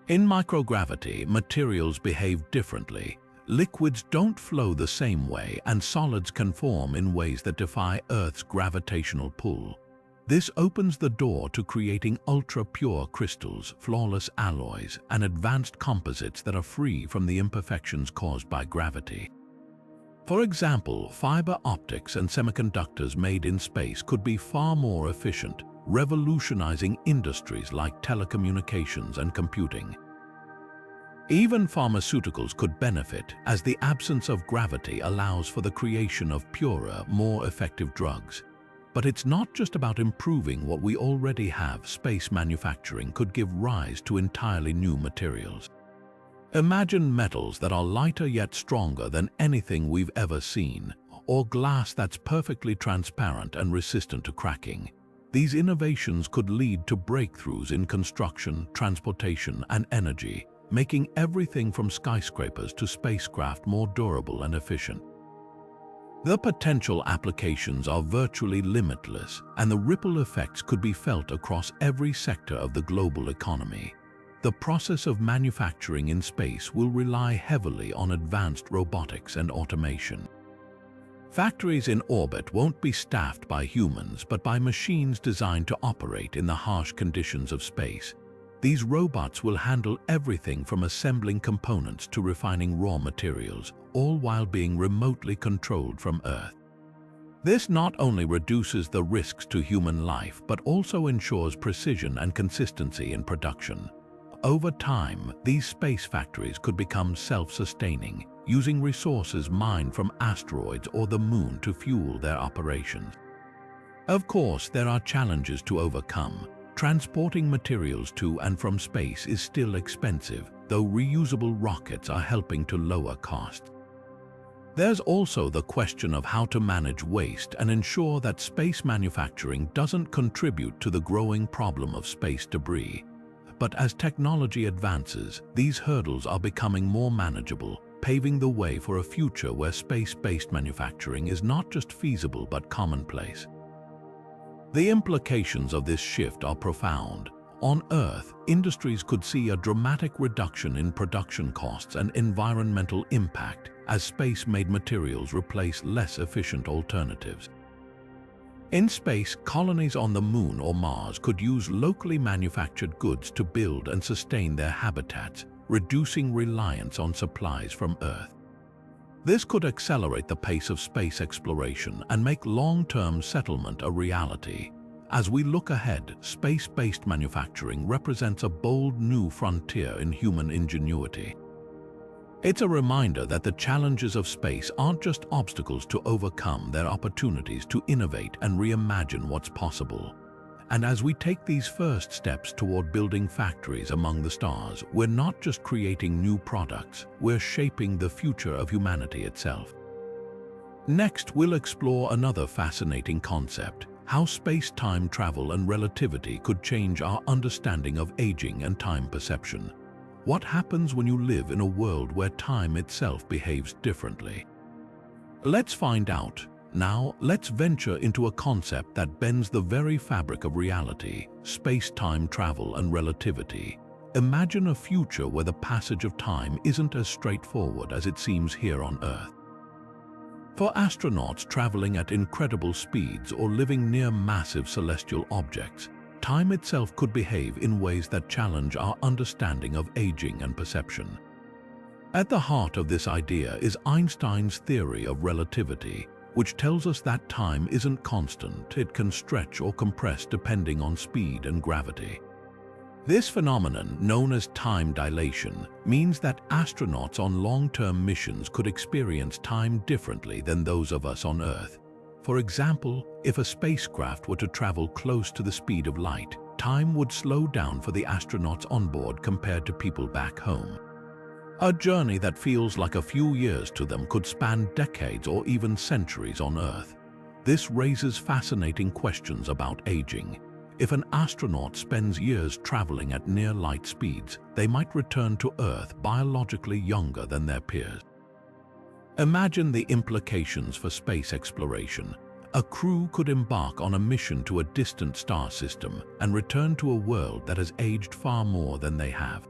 In microgravity, materials behave differently. Liquids don't flow the same way, and solids can form in ways that defy Earth's gravitational pull. This opens the door to creating ultra-pure crystals, flawless alloys, and advanced composites that are free from the imperfections caused by gravity. For example, fiber optics and semiconductors made in space could be far more efficient, revolutionizing industries like telecommunications and computing. Even pharmaceuticals could benefit, as the absence of gravity allows for the creation of purer, more effective drugs. But it's not just about improving what we already have. Space manufacturing could give rise to entirely new materials. Imagine metals that are lighter yet stronger than anything we've ever seen, or glass that's perfectly transparent and resistant to cracking. These innovations could lead to breakthroughs in construction, transportation, and energy, making everything from skyscrapers to spacecraft more durable and efficient. The potential applications are virtually limitless, and the ripple effects could be felt across every sector of the global economy. The process of manufacturing in space will rely heavily on advanced robotics and automation. Factories in orbit won't be staffed by humans, but by machines designed to operate in the harsh conditions of space. These robots will handle everything from assembling components to refining raw materials, all while being remotely controlled from Earth. This not only reduces the risks to human life, but also ensures precision and consistency in production. Over time, these space factories could become self-sustaining, using resources mined from asteroids or the moon to fuel their operations. Of course, there are challenges to overcome. Transporting materials to and from space is still expensive, though reusable rockets are helping to lower costs. There's also the question of how to manage waste and ensure that space manufacturing doesn't contribute to the growing problem of space debris. But as technology advances, these hurdles are becoming more manageable, paving the way for a future where space-based manufacturing is not just feasible but commonplace. The implications of this shift are profound. On Earth, industries could see a dramatic reduction in production costs and environmental impact as space-made materials replace less efficient alternatives. In space, colonies on the Moon or Mars could use locally manufactured goods to build and sustain their habitats, reducing reliance on supplies from Earth. This could accelerate the pace of space exploration and make long-term settlement a reality. As we look ahead, space-based manufacturing represents a bold new frontier in human ingenuity. It's a reminder that the challenges of space aren't just obstacles to overcome, they're opportunities to innovate and reimagine what's possible. And as we take these first steps toward building factories among the stars, we're not just creating new products, we're shaping the future of humanity itself. Next, we'll explore another fascinating concept: how space-time travel and relativity could change our understanding of aging and time perception. What happens when you live in a world where time itself behaves differently? Let's find out. Now, let's venture into a concept that bends the very fabric of reality: space-time travel and relativity. Imagine a future where the passage of time isn't as straightforward as it seems here on Earth. For astronauts traveling at incredible speeds or living near massive celestial objects, time itself could behave in ways that challenge our understanding of aging and perception. At the heart of this idea is Einstein's theory of relativity, which tells us that time isn't constant, it can stretch or compress depending on speed and gravity. This phenomenon, known as time dilation, means that astronauts on long-term missions could experience time differently than those of us on Earth. For example, if a spacecraft were to travel close to the speed of light, time would slow down for the astronauts on board compared to people back home. A journey that feels like a few years to them could span decades or even centuries on Earth. This raises fascinating questions about aging. If an astronaut spends years traveling at near light speeds, they might return to Earth biologically younger than their peers. Imagine the implications for space exploration. A crew could embark on a mission to a distant star system and return to a world that has aged far more than they have.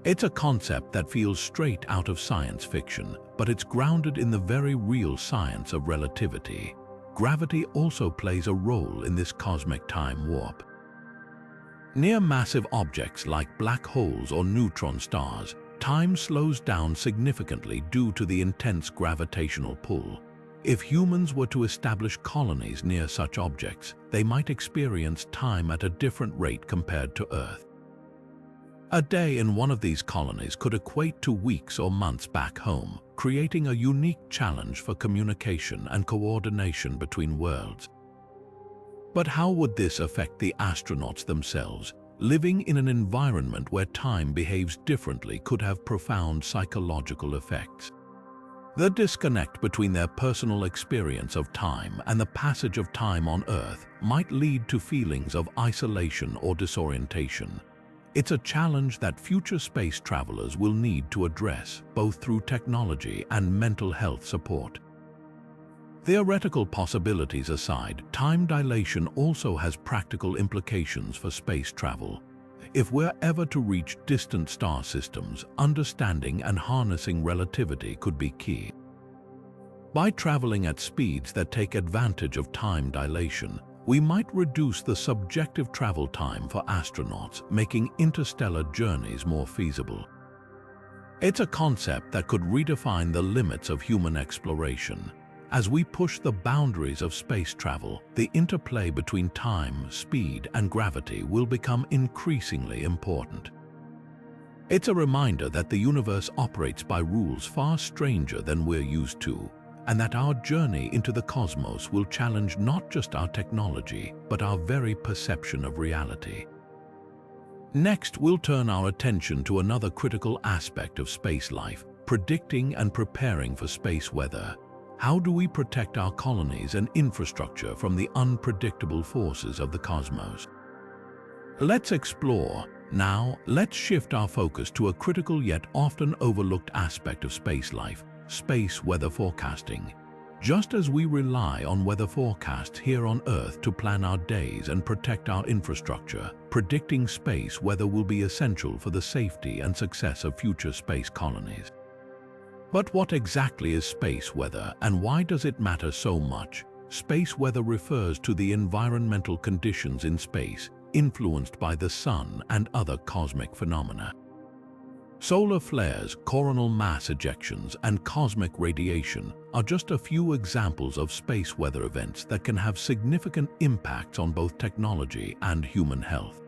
It's a concept that feels straight out of science fiction, but it's grounded in the very real science of relativity. Gravity also plays a role in this cosmic time warp. Near massive objects like black holes or neutron stars, time slows down significantly due to the intense gravitational pull. If humans were to establish colonies near such objects, they might experience time at a different rate compared to Earth. A day in one of these colonies could equate to weeks or months back home, creating a unique challenge for communication and coordination between worlds. But how would this affect the astronauts themselves? Living in an environment where time behaves differently could have profound psychological effects. The disconnect between their personal experience of time and the passage of time on Earth might lead to feelings of isolation or disorientation. It's a challenge that future space travelers will need to address, both through technology and mental health support. Theoretical possibilities aside, time dilation also has practical implications for space travel. If we're ever to reach distant star systems, understanding and harnessing relativity could be key. By traveling at speeds that take advantage of time dilation, we might reduce the subjective travel time for astronauts, making interstellar journeys more feasible. It's a concept that could redefine the limits of human exploration. As we push the boundaries of space travel, the interplay between time, speed, and gravity will become increasingly important. It's a reminder that the universe operates by rules far stranger than we're used to, and that our journey into the cosmos will challenge not just our technology, but our very perception of reality. Next, we'll turn our attention to another critical aspect of space life: predicting and preparing for space weather. How do we protect our colonies and infrastructure from the unpredictable forces of the cosmos? Let's explore. Now, let's shift our focus to a critical yet often overlooked aspect of space life: space weather forecasting. Just as we rely on weather forecasts here on Earth to plan our days and protect our infrastructure, predicting space weather will be essential for the safety and success of future space colonies. But what exactly is space weather, and why does it matter so much? Space weather refers to the environmental conditions in space, influenced by the sun and other cosmic phenomena. Solar flares, coronal mass ejections, and cosmic radiation are just a few examples of space weather events that can have significant impacts on both technology and human health.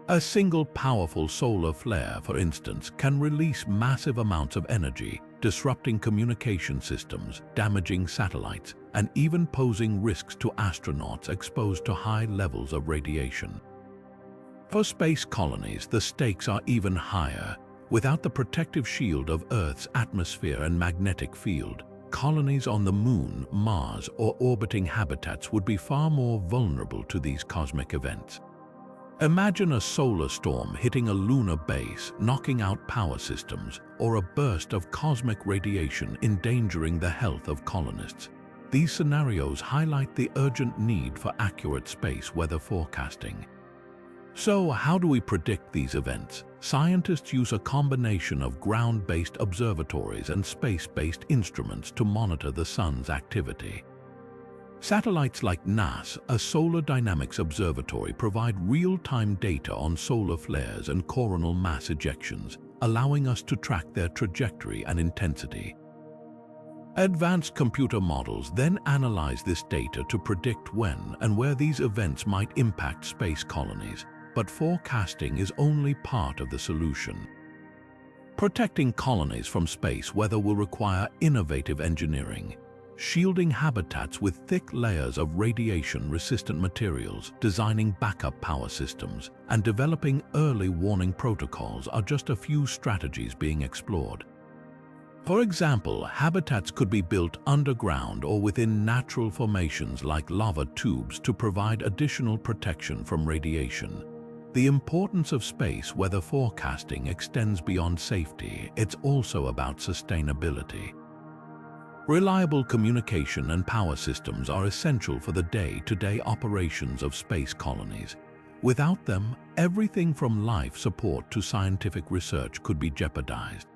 A single powerful solar flare, for instance, can release massive amounts of energy, disrupting communication systems, damaging satellites, and even posing risks to astronauts exposed to high levels of radiation. For space colonies, the stakes are even higher. Without the protective shield of Earth's atmosphere and magnetic field, colonies on the Moon, Mars, or orbiting habitats would be far more vulnerable to these cosmic events. Imagine a solar storm hitting a lunar base, knocking out power systems, or a burst of cosmic radiation endangering the health of colonists. These scenarios highlight the urgent need for accurate space weather forecasting. So, how do we predict these events? Scientists use a combination of ground-based observatories and space-based instruments to monitor the sun's activity. Satellites like NASA's Solar Dynamics Observatory provide real-time data on solar flares and coronal mass ejections, allowing us to track their trajectory and intensity. Advanced computer models then analyze this data to predict when and where these events might impact space colonies. But forecasting is only part of the solution. Protecting colonies from space weather will require innovative engineering, shielding habitats with thick layers of radiation-resistant materials, designing backup power systems, and developing early warning protocols are just a few strategies being explored. For example, habitats could be built underground or within natural formations like lava tubes to provide additional protection from radiation. The importance of space weather forecasting extends beyond safety. It's also about sustainability. Reliable communication and power systems are essential for the day-to-day operations of space colonies. Without them, everything from life support to scientific research could be jeopardized.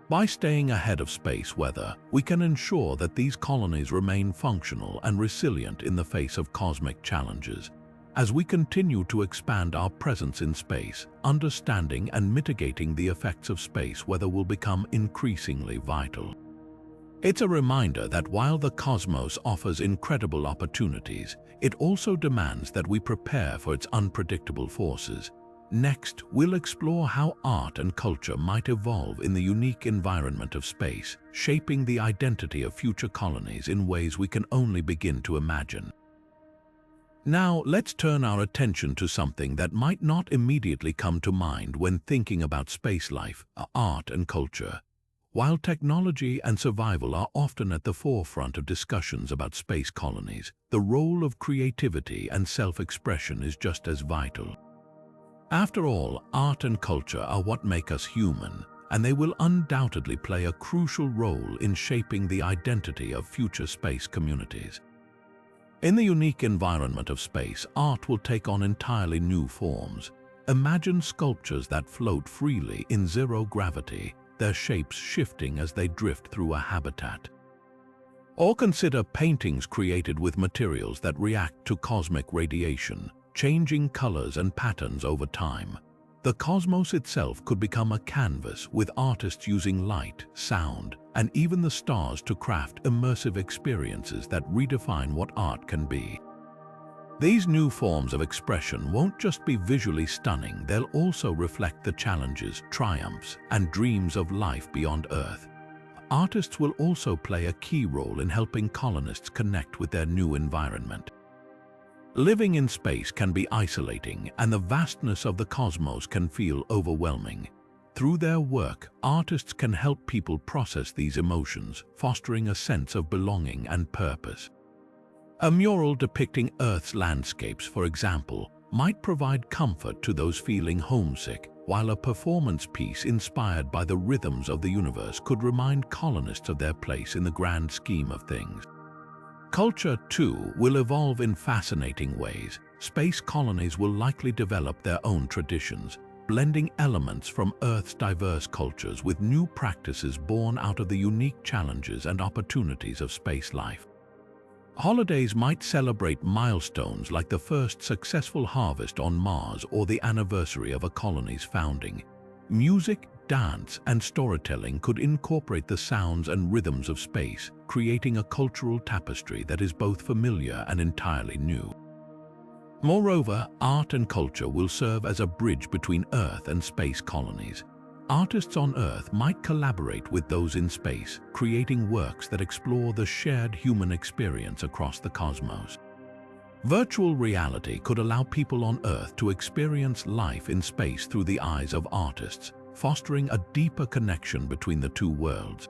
By staying ahead of space weather, we can ensure that these colonies remain functional and resilient in the face of cosmic challenges. As we continue to expand our presence in space, understanding and mitigating the effects of space weather will become increasingly vital. It's a reminder that while the cosmos offers incredible opportunities, it also demands that we prepare for its unpredictable forces. Next, we'll explore how art and culture might evolve in the unique environment of space, shaping the identity of future colonies in ways we can only begin to imagine. Now, let's turn our attention to something that might not immediately come to mind when thinking about space life, art and culture. While technology and survival are often at the forefront of discussions about space colonies, the role of creativity and self-expression is just as vital. After all, art and culture are what make us human, and they will undoubtedly play a crucial role in shaping the identity of future space communities. In the unique environment of space, art will take on entirely new forms. Imagine sculptures that float freely in zero gravity, their shapes shifting as they drift through a habitat. Or consider paintings created with materials that react to cosmic radiation, changing colors and patterns over time. The cosmos itself could become a canvas, with artists using light, sound, and even the stars to craft immersive experiences that redefine what art can be. These new forms of expression won't just be visually stunning, they'll also reflect the challenges, triumphs, and dreams of life beyond Earth. Artists will also play a key role in helping colonists connect with their new environment. Living in space can be isolating, and the vastness of the cosmos can feel overwhelming. Through their work, artists can help people process these emotions, fostering a sense of belonging and purpose. A mural depicting Earth's landscapes, for example, might provide comfort to those feeling homesick, while a performance piece inspired by the rhythms of the universe could remind colonists of their place in the grand scheme of things. Culture, too, will evolve in fascinating ways. Space colonies will likely develop their own traditions, blending elements from Earth's diverse cultures with new practices born out of the unique challenges and opportunities of space life. Holidays might celebrate milestones like the first successful harvest on Mars or the anniversary of a colony's founding. Music, dance, and storytelling could incorporate the sounds and rhythms of space, creating a cultural tapestry that is both familiar and entirely new. Moreover, art and culture will serve as a bridge between Earth and space colonies. artists on Earth might collaborate with those in space, creating works that explore the shared human experience across the cosmos. Virtual reality could allow people on Earth to experience life in space through the eyes of artists, fostering a deeper connection between the two worlds.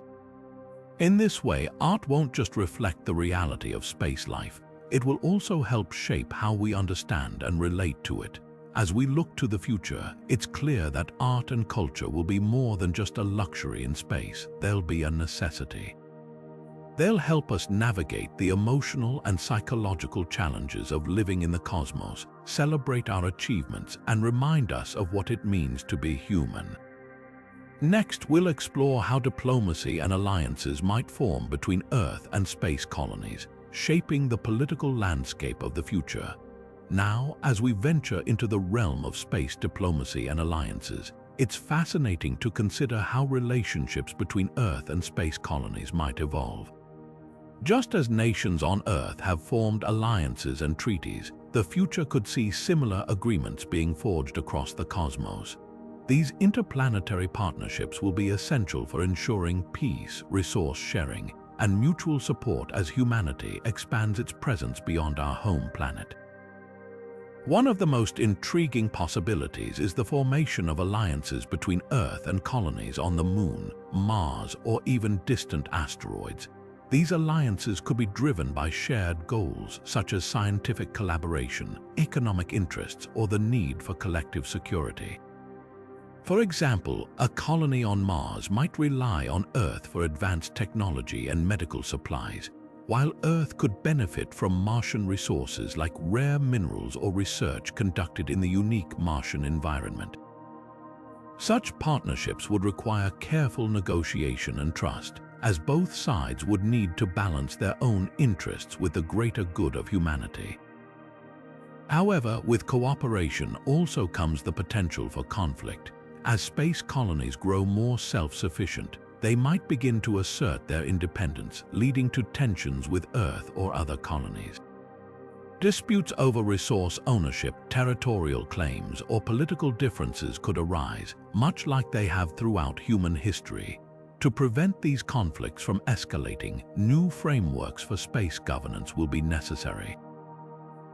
In this way, art won't just reflect the reality of space life, it will also help shape how we understand and relate to it. As we look to the future, it's clear that art and culture will be more than just a luxury in space, they'll be a necessity. They'll help us navigate the emotional and psychological challenges of living in the cosmos, celebrate our achievements, and remind us of what it means to be human. Next, we'll explore how diplomacy and alliances might form between Earth and space colonies, shaping the political landscape of the future. Now, as we venture into the realm of space diplomacy and alliances, it's fascinating to consider how relationships between Earth and space colonies might evolve. Just as nations on Earth have formed alliances and treaties, the future could see similar agreements being forged across the cosmos. These interplanetary partnerships will be essential for ensuring peace, resource sharing, and mutual support as humanity expands its presence beyond our home planet. One of the most intriguing possibilities is the formation of alliances between Earth and colonies on the Moon, Mars, or even distant asteroids. These alliances could be driven by shared goals such as scientific collaboration, economic interests, or the need for collective security. For example, a colony on Mars might rely on Earth for advanced technology and medical supplies, while Earth could benefit from Martian resources like rare minerals or research conducted in the unique Martian environment. Such partnerships would require careful negotiation and trust, as both sides would need to balance their own interests with the greater good of humanity. However, with cooperation also comes the potential for conflict. As space colonies grow more self-sufficient, they might begin to assert their independence, leading to tensions with Earth or other colonies. Disputes over resource ownership, territorial claims, or political differences could arise, much like they have throughout human history. To prevent these conflicts from escalating, new frameworks for space governance will be necessary.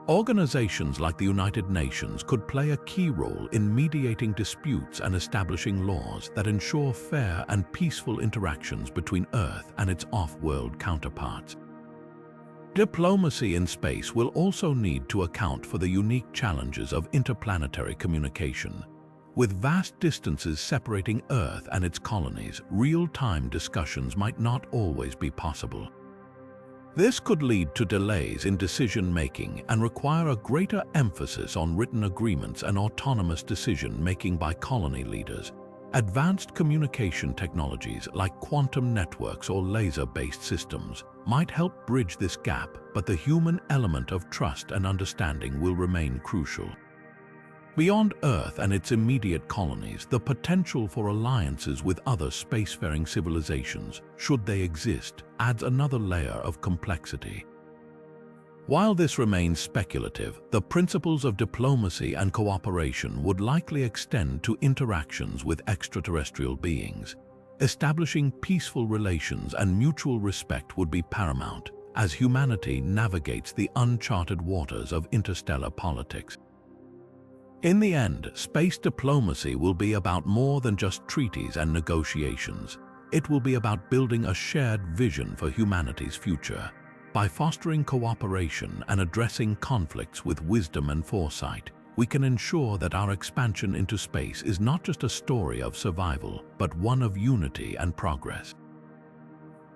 Organizations like the United Nations could play a key role in mediating disputes and establishing laws that ensure fair and peaceful interactions between Earth and its off-world counterparts. Diplomacy in space will also need to account for the unique challenges of interplanetary communication. With vast distances separating Earth and its colonies, real-time discussions might not always be possible. This could lead to delays in decision-making and require a greater emphasis on written agreements and autonomous decision-making by colony leaders. Advanced communication technologies like quantum networks or laser-based systems might help bridge this gap, but the human element of trust and understanding will remain crucial. Beyond Earth and its immediate colonies, the potential for alliances with other spacefaring civilizations, should they exist, adds another layer of complexity. While this remains speculative, the principles of diplomacy and cooperation would likely extend to interactions with extraterrestrial beings. Establishing peaceful relations and mutual respect would be paramount as humanity navigates the uncharted waters of interstellar politics. In the end, space diplomacy will be about more than just treaties and negotiations. It will be about building a shared vision for humanity's future. By fostering cooperation and addressing conflicts with wisdom and foresight, we can ensure that our expansion into space is not just a story of survival, but one of unity and progress.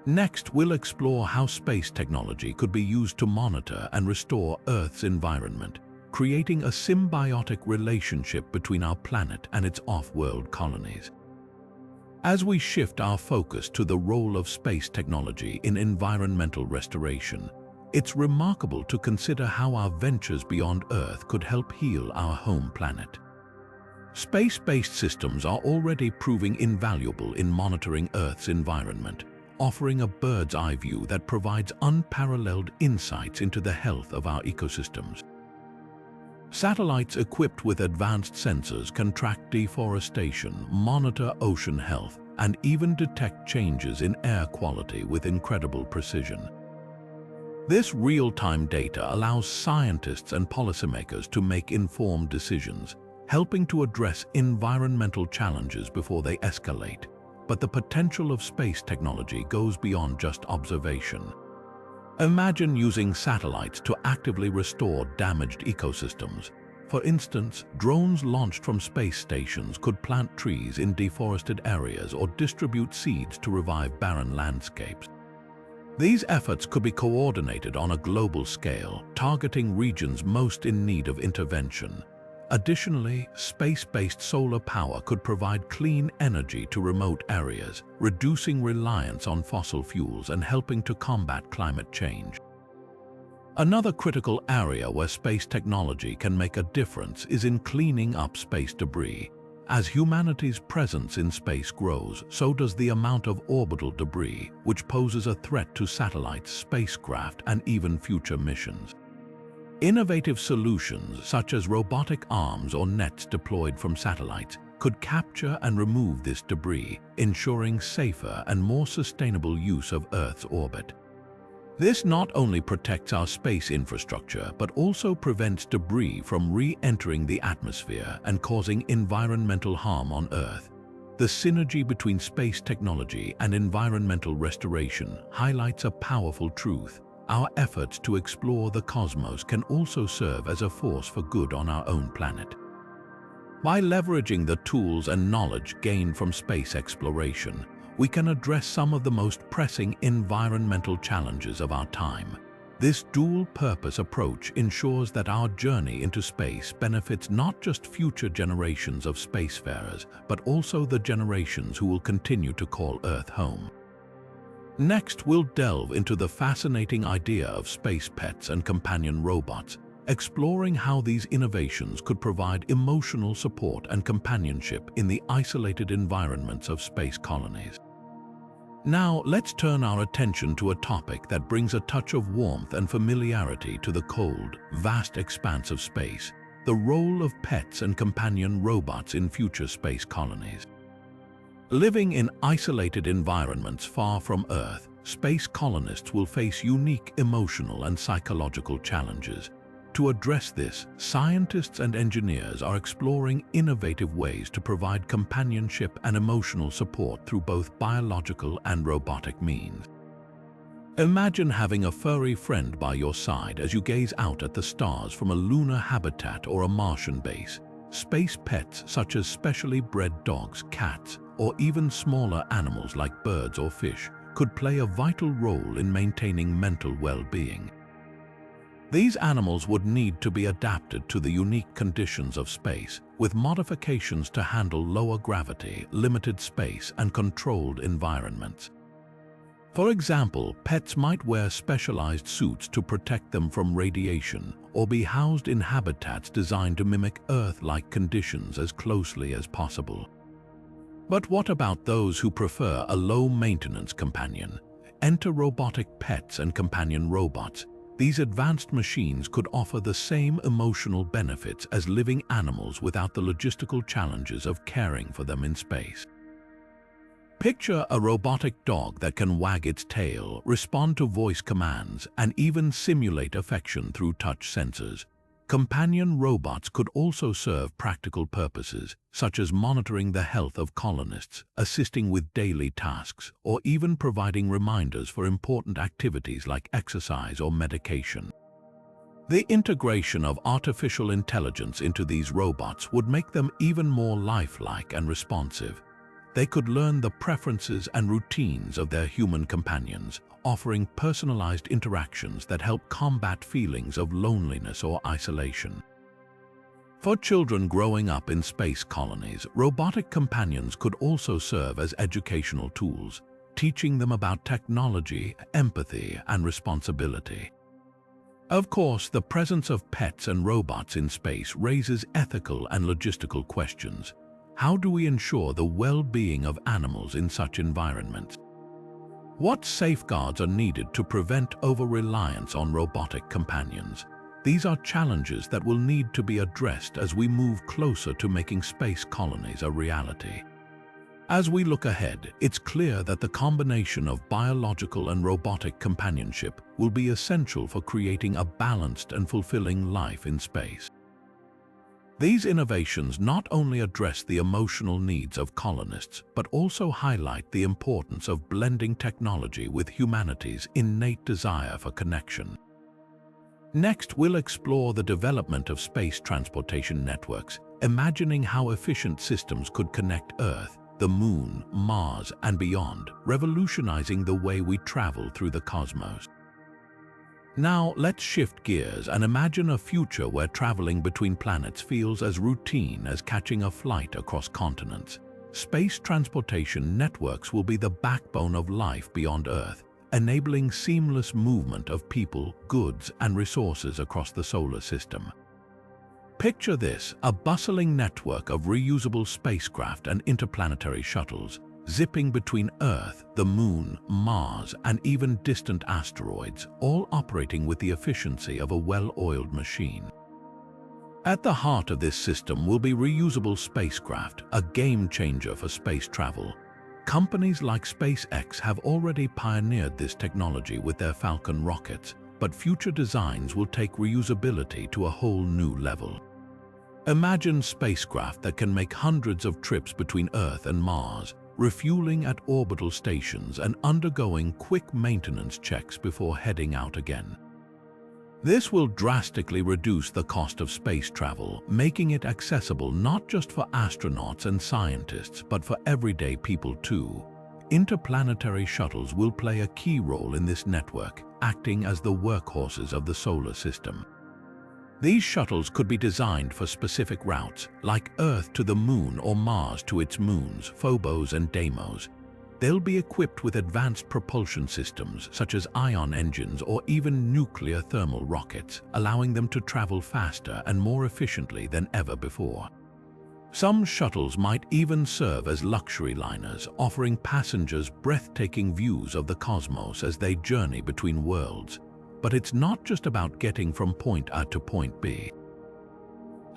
Next, we'll explore how space technology could be used to monitor and restore Earth's environment, creating a symbiotic relationship between our planet and its off-world colonies. As we shift our focus to the role of space technology in environmental restoration, it's remarkable to consider how our ventures beyond Earth could help heal our home planet. Space-based systems are already proving invaluable in monitoring Earth's environment, offering a bird's-eye view that provides unparalleled insights into the health of our ecosystems. Satellites equipped with advanced sensors can track deforestation, monitor ocean health, and even detect changes in air quality with incredible precision. This real-time data allows scientists and policymakers to make informed decisions, helping to address environmental challenges before they escalate. But the potential of space technology goes beyond just observation. Imagine using satellites to actively restore damaged ecosystems. For instance, drones launched from space stations could plant trees in deforested areas or distribute seeds to revive barren landscapes. These efforts could be coordinated on a global scale, targeting regions most in need of intervention. Additionally, space-based solar power could provide clean energy to remote areas, reducing reliance on fossil fuels and helping to combat climate change. Another critical area where space technology can make a difference is in cleaning up space debris. As humanity's presence in space grows, so does the amount of orbital debris, which poses a threat to satellites, spacecraft, and even future missions. Innovative solutions such as robotic arms or nets deployed from satellites could capture and remove this debris, ensuring safer and more sustainable use of Earth's orbit. This not only protects our space infrastructure, but also prevents debris from re-entering the atmosphere and causing environmental harm on Earth. The synergy between space technology and environmental restoration highlights a powerful truth. Our efforts to explore the cosmos can also serve as a force for good on our own planet. By leveraging the tools and knowledge gained from space exploration, we can address some of the most pressing environmental challenges of our time. This dual-purpose approach ensures that our journey into space benefits not just future generations of spacefarers, but also the generations who will continue to call Earth home. Next, we'll delve into the fascinating idea of space pets and companion robots, exploring how these innovations could provide emotional support and companionship in the isolated environments of space colonies. Now, let's turn our attention to a topic that brings a touch of warmth and familiarity to the cold, vast expanse of space: the role of pets and companion robots in future space colonies. Living in isolated environments far from Earth, space colonists will face unique emotional and psychological challenges. To address this, scientists and engineers are exploring innovative ways to provide companionship and emotional support through both biological and robotic means. Imagine having a furry friend by your side as you gaze out at the stars from a lunar habitat or a Martian base. Space pets such as specially bred dogs, cats, or even smaller animals like birds or fish could play a vital role in maintaining mental well-being. These animals would need to be adapted to the unique conditions of space, with modifications to handle lower gravity, limited space, and controlled environments. For example, pets might wear specialized suits to protect them from radiation, or be housed in habitats designed to mimic Earth-like conditions as closely as possible. But what about those who prefer a low-maintenance companion? Enter robotic pets and companion robots. These advanced machines could offer the same emotional benefits as living animals without the logistical challenges of caring for them in space. Picture a robotic dog that can wag its tail, respond to voice commands, and even simulate affection through touch sensors. Companion robots could also serve practical purposes, such as monitoring the health of colonists, assisting with daily tasks, or even providing reminders for important activities like exercise or medication. The integration of artificial intelligence into these robots would make them even more lifelike and responsive. They could learn the preferences and routines of their human companions, offering personalized interactions that help combat feelings of loneliness or isolation. For children growing up in space colonies, robotic companions could also serve as educational tools, teaching them about technology, empathy, and responsibility. Of course, the presence of pets and robots in space raises ethical and logistical questions. How do we ensure the well-being of animals in such environments? What safeguards are needed to prevent over-reliance on robotic companions? These are challenges that will need to be addressed as we move closer to making space colonies a reality. As we look ahead, it's clear that the combination of biological and robotic companionship will be essential for creating a balanced and fulfilling life in space. These innovations not only address the emotional needs of colonists, but also highlight the importance of blending technology with humanity's innate desire for connection. Next, we'll explore the development of space transportation networks, imagining how efficient systems could connect Earth, the Moon, Mars, and beyond, revolutionizing the way we travel through the cosmos. Now, let's shift gears and imagine a future where traveling between planets feels as routine as catching a flight across continents. Space transportation networks will be the backbone of life beyond Earth, enabling seamless movement of people, goods, and resources across the solar system. Picture this, a bustling network of reusable spacecraft and interplanetary shuttles, zipping between Earth, the Moon, Mars, and even distant asteroids, all operating with the efficiency of a well-oiled machine. At the heart of this system will be reusable spacecraft, a game-changer for space travel. Companies like SpaceX have already pioneered this technology with their Falcon rockets, but future designs will take reusability to a whole new level. Imagine spacecraft that can make hundreds of trips between Earth and Mars, refueling at orbital stations and undergoing quick maintenance checks before heading out again. This will drastically reduce the cost of space travel, making it accessible not just for astronauts and scientists, but for everyday people too. Interplanetary shuttles will play a key role in this network, acting as the workhorses of the solar system. These shuttles could be designed for specific routes, like Earth to the Moon or Mars to its moons, Phobos and Deimos. They'll be equipped with advanced propulsion systems, such as ion engines or even nuclear thermal rockets, allowing them to travel faster and more efficiently than ever before. Some shuttles might even serve as luxury liners, offering passengers breathtaking views of the cosmos as they journey between worlds. But it's not just about getting from point A to point B.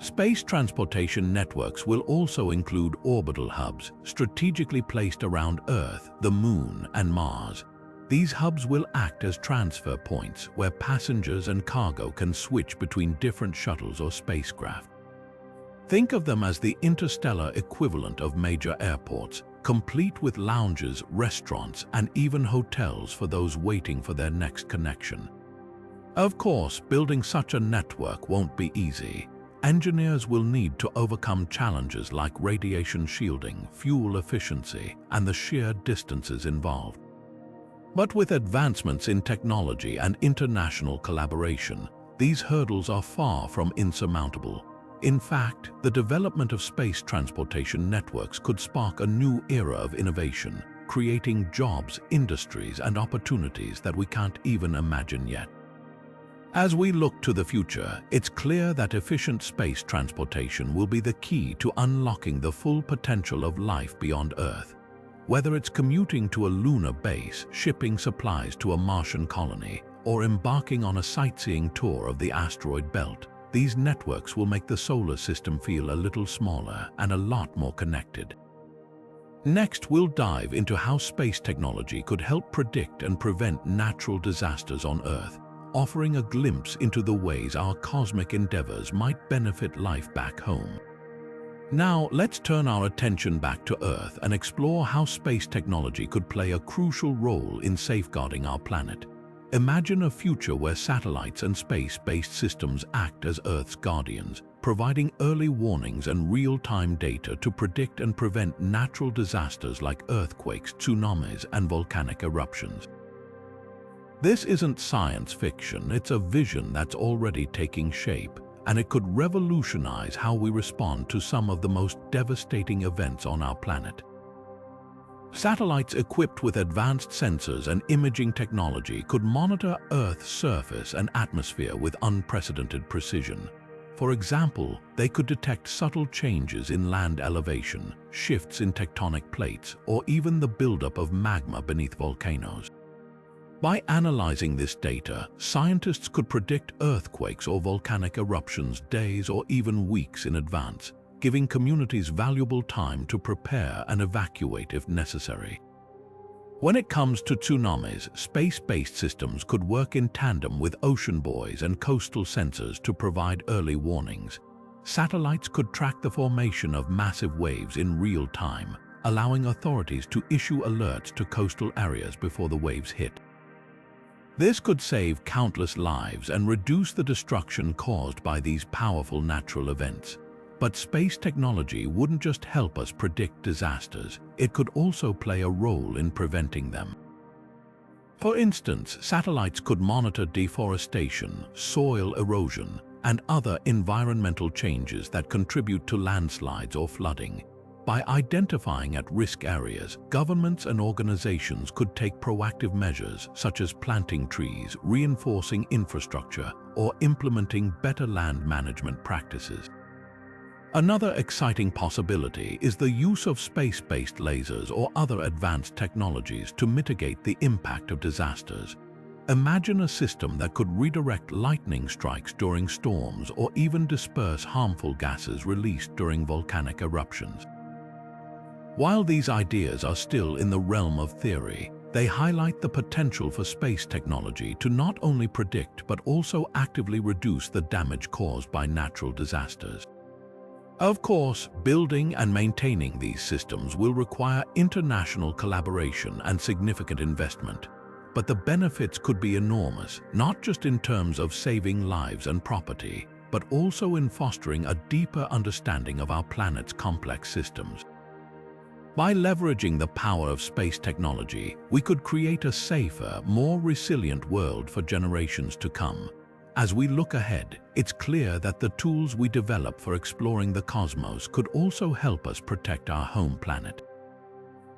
Space transportation networks will also include orbital hubs, strategically placed around Earth, the Moon, and Mars. These hubs will act as transfer points where passengers and cargo can switch between different shuttles or spacecraft. Think of them as the interstellar equivalent of major airports, complete with lounges, restaurants, and even hotels for those waiting for their next connection. Of course, building such a network won't be easy. Engineers will need to overcome challenges like radiation shielding, fuel efficiency, and the sheer distances involved. But with advancements in technology and international collaboration, these hurdles are far from insurmountable. In fact, the development of space transportation networks could spark a new era of innovation, creating jobs, industries, and opportunities that we can't even imagine yet. As we look to the future, it's clear that efficient space transportation will be the key to unlocking the full potential of life beyond Earth. Whether it's commuting to a lunar base, shipping supplies to a Martian colony, or embarking on a sightseeing tour of the asteroid belt, these networks will make the solar system feel a little smaller and a lot more connected. Next, we'll dive into how space technology could help predict and prevent natural disasters on Earth, offering a glimpse into the ways our cosmic endeavors might benefit life back home. Now, let's turn our attention back to Earth and explore how space technology could play a crucial role in safeguarding our planet. Imagine a future where satellites and space-based systems act as Earth's guardians, providing early warnings and real-time data to predict and prevent natural disasters like earthquakes, tsunamis, and volcanic eruptions. This isn't science fiction, it's a vision that's already taking shape, and it could revolutionize how we respond to some of the most devastating events on our planet. Satellites equipped with advanced sensors and imaging technology could monitor Earth's surface and atmosphere with unprecedented precision. For example, they could detect subtle changes in land elevation, shifts in tectonic plates, or even the buildup of magma beneath volcanoes. By analyzing this data, scientists could predict earthquakes or volcanic eruptions days or even weeks in advance, giving communities valuable time to prepare and evacuate if necessary. When it comes to tsunamis, space-based systems could work in tandem with ocean buoys and coastal sensors to provide early warnings. Satellites could track the formation of massive waves in real time, allowing authorities to issue alerts to coastal areas before the waves hit. This could save countless lives and reduce the destruction caused by these powerful natural events. But space technology wouldn't just help us predict disasters, it could also play a role in preventing them. For instance, satellites could monitor deforestation, soil erosion, and other environmental changes that contribute to landslides or flooding. By identifying at-risk areas, governments and organizations could take proactive measures such as planting trees, reinforcing infrastructure, or implementing better land management practices. Another exciting possibility is the use of space-based lasers or other advanced technologies to mitigate the impact of disasters. Imagine a system that could redirect lightning strikes during storms or even disperse harmful gases released during volcanic eruptions. While these ideas are still in the realm of theory, they highlight the potential for space technology to not only predict but also actively reduce the damage caused by natural disasters. Of course, building and maintaining these systems will require international collaboration and significant investment, but the benefits could be enormous, not just in terms of saving lives and property, but also in fostering a deeper understanding of our planet's complex systems. By leveraging the power of space technology, we could create a safer, more resilient world for generations to come. As we look ahead, it's clear that the tools we develop for exploring the cosmos could also help us protect our home planet.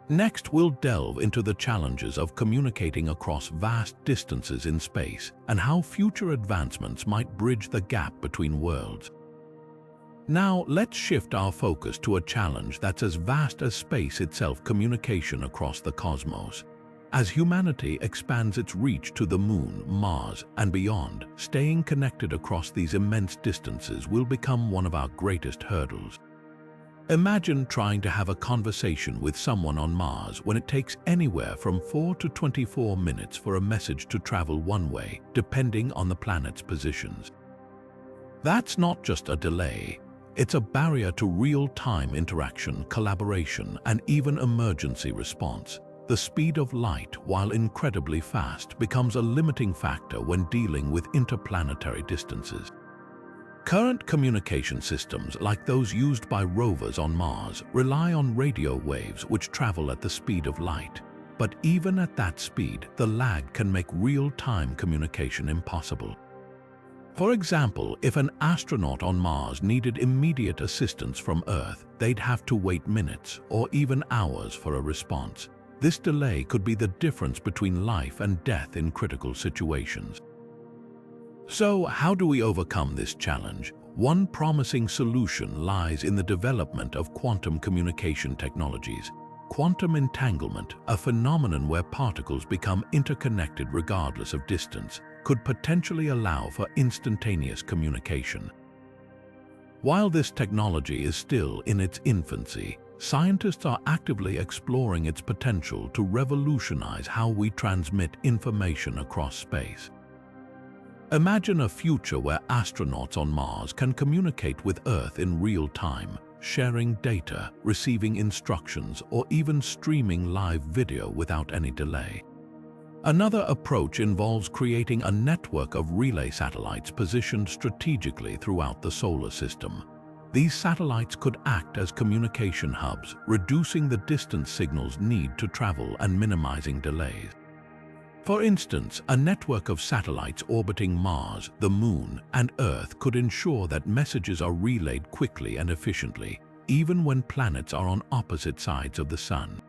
Next, we'll delve into the challenges of communicating across vast distances in space and how future advancements might bridge the gap between worlds. Now, let's shift our focus to a challenge that's as vast as space itself: communication across the cosmos. As humanity expands its reach to the Moon, Mars, and beyond, staying connected across these immense distances will become one of our greatest hurdles. Imagine trying to have a conversation with someone on Mars when it takes anywhere from 4 to 24 minutes for a message to travel one way, depending on the planet's positions. That's not just a delay. It's a barrier to real-time interaction, collaboration, and even emergency response. The speed of light, while incredibly fast, becomes a limiting factor when dealing with interplanetary distances. Current communication systems, like those used by rovers on Mars, rely on radio waves which travel at the speed of light. But even at that speed, the lag can make real-time communication impossible. For example, if an astronaut on Mars needed immediate assistance from Earth, they'd have to wait minutes or even hours for a response. This delay could be the difference between life and death in critical situations. So, how do we overcome this challenge? One promising solution lies in the development of quantum communication technologies. Quantum entanglement, a phenomenon where particles become interconnected regardless of distance, could potentially allow for instantaneous communication. While this technology is still in its infancy, scientists are actively exploring its potential to revolutionize how we transmit information across space. Imagine a future where astronauts on Mars can communicate with Earth in real time, sharing data, receiving instructions, or even streaming live video without any delay. Another approach involves creating a network of relay satellites positioned strategically throughout the solar system. These satellites could act as communication hubs, reducing the distance signals need to travel and minimizing delays. For instance, a network of satellites orbiting Mars, the Moon, and Earth could ensure that messages are relayed quickly and efficiently, even when planets are on opposite sides of the Sun.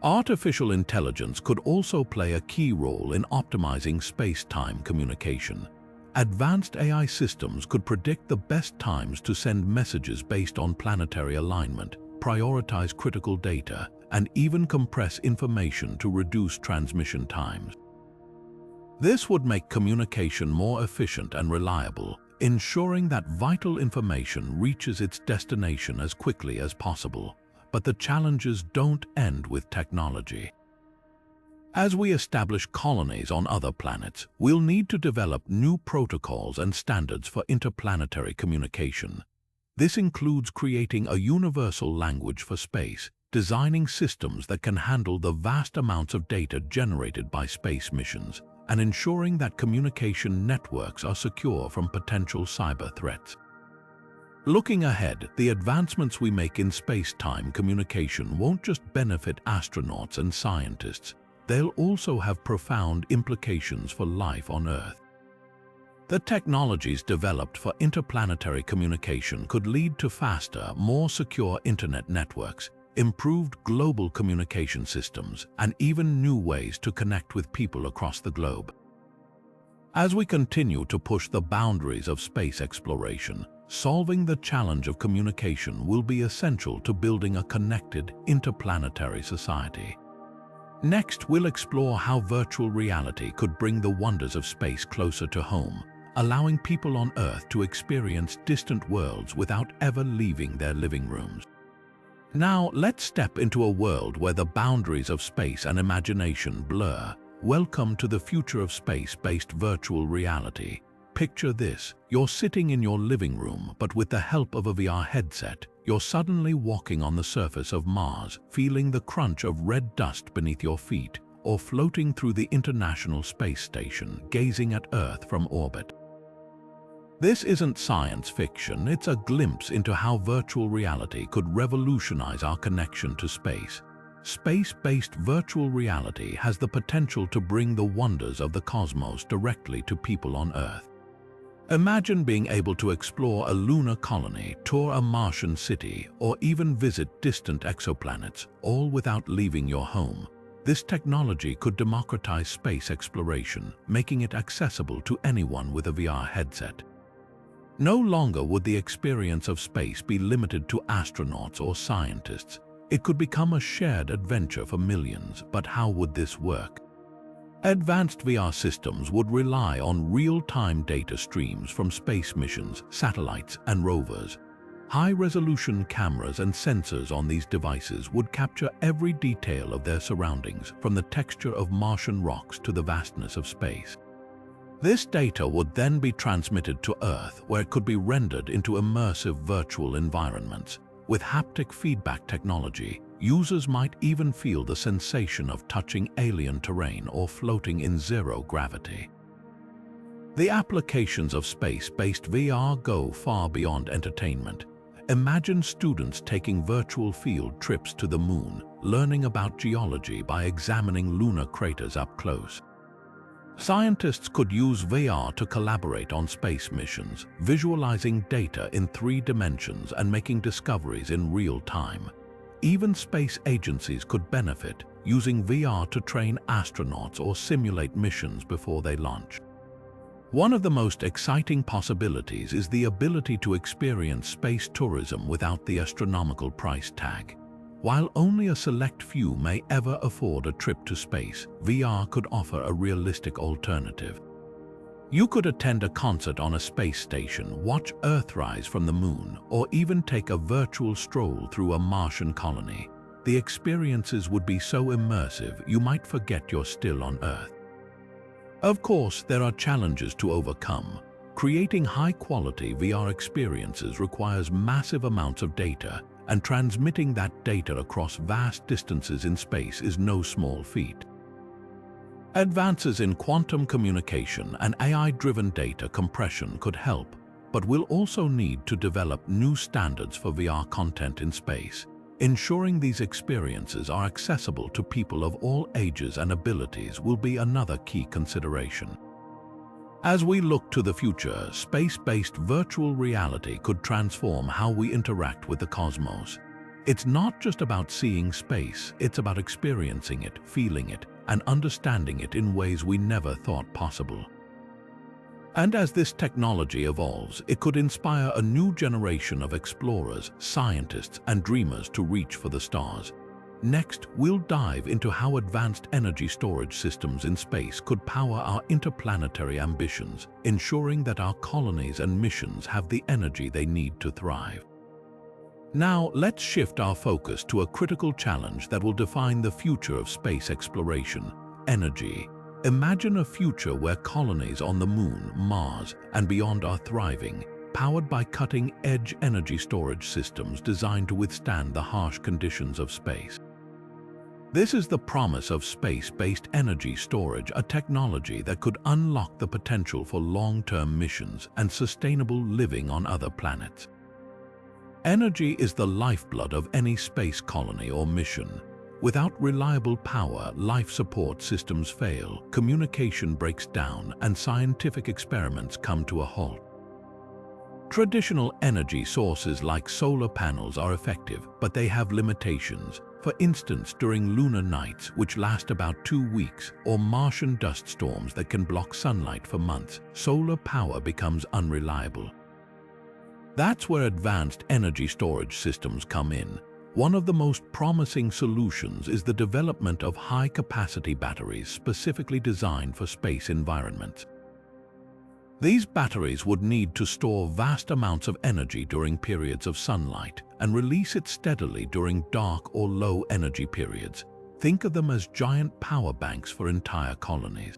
Artificial intelligence could also play a key role in optimizing space-time communication. Advanced AI systems could predict the best times to send messages based on planetary alignment, prioritize critical data, and even compress information to reduce transmission times. This would make communication more efficient and reliable, ensuring that vital information reaches its destination as quickly as possible. But the challenges don't end with technology. As we establish colonies on other planets, we'll need to develop new protocols and standards for interplanetary communication. This includes creating a universal language for space, designing systems that can handle the vast amounts of data generated by space missions, and ensuring that communication networks are secure from potential cyber threats. Looking ahead, the advancements we make in space-time communication won't just benefit astronauts and scientists. They'll also have profound implications for life on Earth. The technologies developed for interplanetary communication could lead to faster, more secure internet networks, improved global communication systems, and even new ways to connect with people across the globe. As we continue to push the boundaries of space exploration, solving the challenge of communication will be essential to building a connected, interplanetary society. Next, we'll explore how virtual reality could bring the wonders of space closer to home, allowing people on Earth to experience distant worlds without ever leaving their living rooms. Now, let's step into a world where the boundaries of space and imagination blur. Welcome to the future of space-based virtual reality. Picture this: you're sitting in your living room, but with the help of a VR headset, you're suddenly walking on the surface of Mars, feeling the crunch of red dust beneath your feet, or floating through the International Space Station, gazing at Earth from orbit. This isn't science fiction, it's a glimpse into how virtual reality could revolutionize our connection to space. Space-based virtual reality has the potential to bring the wonders of the cosmos directly to people on Earth. Imagine being able to explore a lunar colony, tour a Martian city, or even visit distant exoplanets, all without leaving your home. This technology could democratize space exploration, making it accessible to anyone with a VR headset. No longer would the experience of space be limited to astronauts or scientists. It could become a shared adventure for millions. But how would this work? Advanced VR systems would rely on real-time data streams from space missions, satellites, and rovers. High-resolution cameras and sensors on these devices would capture every detail of their surroundings, from the texture of Martian rocks to the vastness of space. This data would then be transmitted to Earth, where it could be rendered into immersive virtual environments. With haptic feedback technology, users might even feel the sensation of touching alien terrain or floating in zero gravity. The applications of space-based VR go far beyond entertainment. Imagine students taking virtual field trips to the moon, learning about geology by examining lunar craters up close. Scientists could use VR to collaborate on space missions, visualizing data in 3 dimensions and making discoveries in real time. Even space agencies could benefit, using VR to train astronauts or simulate missions before they launch. One of the most exciting possibilities is the ability to experience space tourism without the astronomical price tag. While only a select few may ever afford a trip to space, VR could offer a realistic alternative. You could attend a concert on a space station, watch Earthrise from the moon, or even take a virtual stroll through a Martian colony. The experiences would be so immersive you might forget you're still on Earth. Of course, there are challenges to overcome. Creating high-quality VR experiences requires massive amounts of data, and transmitting that data across vast distances in space is no small feat. Advances in quantum communication and AI-driven data compression could help, but we'll also need to develop new standards for VR content in space. Ensuring these experiences are accessible to people of all ages and abilities will be another key consideration. As we look to the future, space-based virtual reality could transform how we interact with the cosmos. It's not just about seeing space, it's about experiencing it, feeling it, and understanding it in ways we never thought possible. And as this technology evolves, it could inspire a new generation of explorers, scientists, and dreamers to reach for the stars. Next, we'll dive into how advanced energy storage systems in space could power our interplanetary ambitions, ensuring that our colonies and missions have the energy they need to thrive. Now, let's shift our focus to a critical challenge that will define the future of space exploration: energy. Imagine a future where colonies on the Moon, Mars, and beyond are thriving, powered by cutting-edge energy storage systems designed to withstand the harsh conditions of space. This is the promise of space-based energy storage, a technology that could unlock the potential for long-term missions and sustainable living on other planets. Energy is the lifeblood of any space colony or mission. Without reliable power, life support systems fail, communication breaks down, and scientific experiments come to a halt. Traditional energy sources like solar panels are effective, but they have limitations. For instance, during lunar nights, which last about 2 weeks, or Martian dust storms that can block sunlight for months, solar power becomes unreliable. That's where advanced energy storage systems come in. One of the most promising solutions is the development of high-capacity batteries specifically designed for space environments. These batteries would need to store vast amounts of energy during periods of sunlight and release it steadily during dark or low-energy periods. Think of them as giant power banks for entire colonies.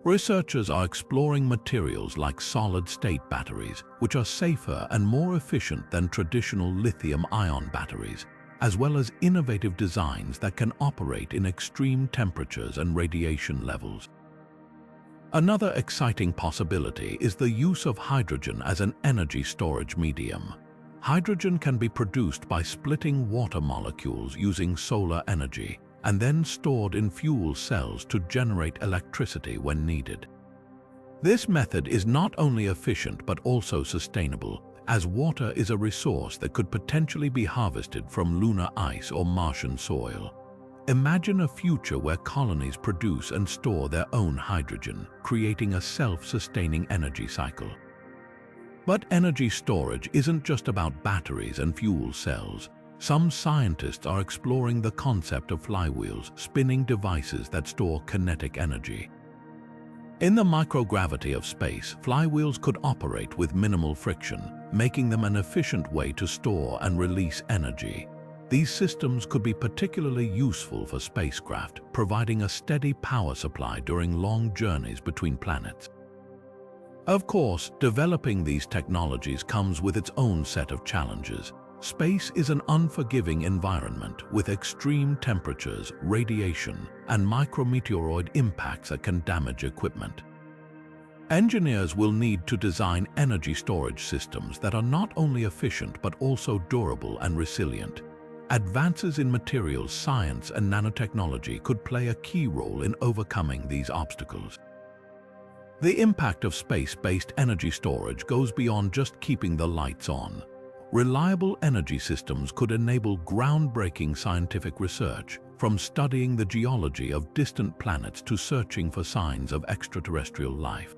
Researchers are exploring materials like solid-state batteries, which are safer and more efficient than traditional lithium-ion batteries, as well as innovative designs that can operate in extreme temperatures and radiation levels. Another exciting possibility is the use of hydrogen as an energy storage medium. Hydrogen can be produced by splitting water molecules using solar energy and then stored in fuel cells to generate electricity when needed. This method is not only efficient but also sustainable, as water is a resource that could potentially be harvested from lunar ice or Martian soil. Imagine a future where colonies produce and store their own hydrogen, creating a self-sustaining energy cycle. But energy storage isn't just about batteries and fuel cells. Some scientists are exploring the concept of flywheels, spinning devices that store kinetic energy. In the microgravity of space, flywheels could operate with minimal friction, making them an efficient way to store and release energy. These systems could be particularly useful for spacecraft, providing a steady power supply during long journeys between planets. Of course, developing these technologies comes with its own set of challenges. Space is an unforgiving environment with extreme temperatures, radiation, and micrometeoroid impacts that can damage equipment. Engineers will need to design energy storage systems that are not only efficient but also durable and resilient. Advances in materials science and nanotechnology could play a key role in overcoming these obstacles. The impact of space-based energy storage goes beyond just keeping the lights on. Reliable energy systems could enable groundbreaking scientific research, from studying the geology of distant planets to searching for signs of extraterrestrial life.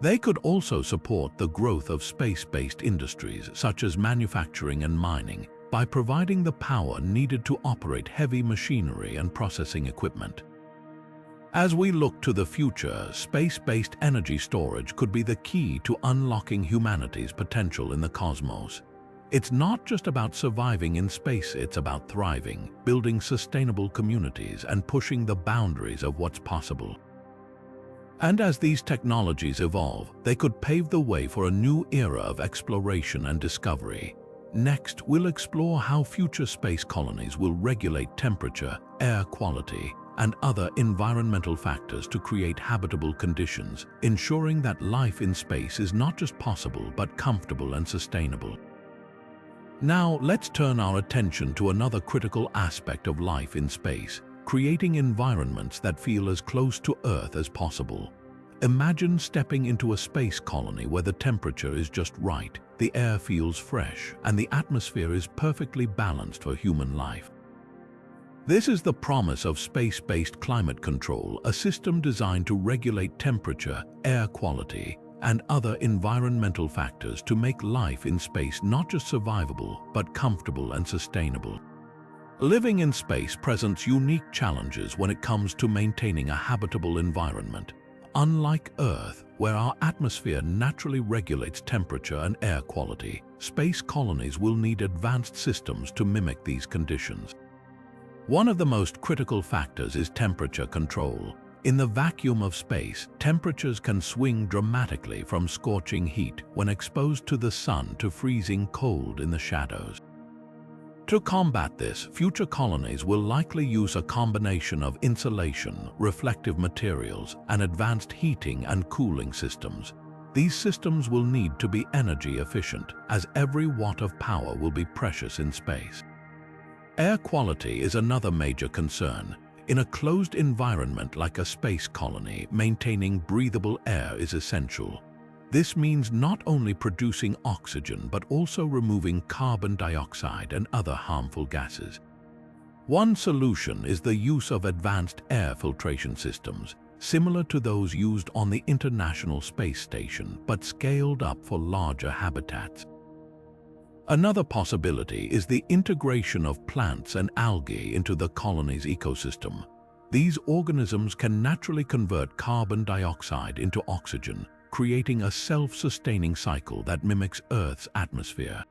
They could also support the growth of space-based industries such as manufacturing and mining, by providing the power needed to operate heavy machinery and processing equipment. As we look to the future, space-based energy storage could be the key to unlocking humanity's potential in the cosmos. It's not just about surviving in space, it's about thriving, building sustainable communities, and pushing the boundaries of what's possible. And as these technologies evolve, they could pave the way for a new era of exploration and discovery. Next, we'll explore how future space colonies will regulate temperature, air quality, and other environmental factors to create habitable conditions, ensuring that life in space is not just possible but comfortable and sustainable. Now, let's turn our attention to another critical aspect of life in space: creating environments that feel as close to Earth as possible. Imagine stepping into a space colony where the temperature is just right, the air feels fresh, and the atmosphere is perfectly balanced for human life. This is the promise of space-based climate control, a system designed to regulate temperature, air quality, and other environmental factors to make life in space not just survivable, but comfortable and sustainable. Living in space presents unique challenges when it comes to maintaining a habitable environment. Unlike Earth, where our atmosphere naturally regulates temperature and air quality, space colonies will need advanced systems to mimic these conditions. One of the most critical factors is temperature control. In the vacuum of space, temperatures can swing dramatically from scorching heat when exposed to the sun to freezing cold in the shadows. To combat this, future colonies will likely use a combination of insulation, reflective materials, and advanced heating and cooling systems. These systems will need to be energy efficient, as every watt of power will be precious in space. Air quality is another major concern. In a closed environment like a space colony, maintaining breathable air is essential. This means not only producing oxygen but also removing carbon dioxide and other harmful gases. One solution is the use of advanced air filtration systems, similar to those used on the International Space Station but scaled up for larger habitats. Another possibility is the integration of plants and algae into the colony's ecosystem. These organisms can naturally convert carbon dioxide into oxygen, creating a self-sustaining cycle that mimics Earth's atmosphere.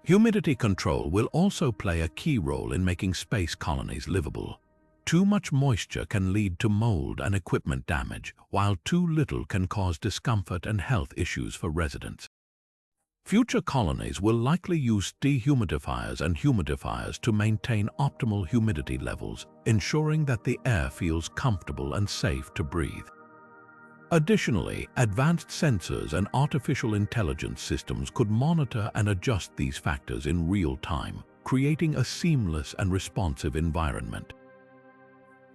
Humidity control will also play a key role in making space colonies livable. Too much moisture can lead to mold and equipment damage, while too little can cause discomfort and health issues for residents. Future colonies will likely use dehumidifiers and humidifiers to maintain optimal humidity levels, ensuring that the air feels comfortable and safe to breathe. Additionally, advanced sensors and artificial intelligence systems could monitor and adjust these factors in real time, creating a seamless and responsive environment.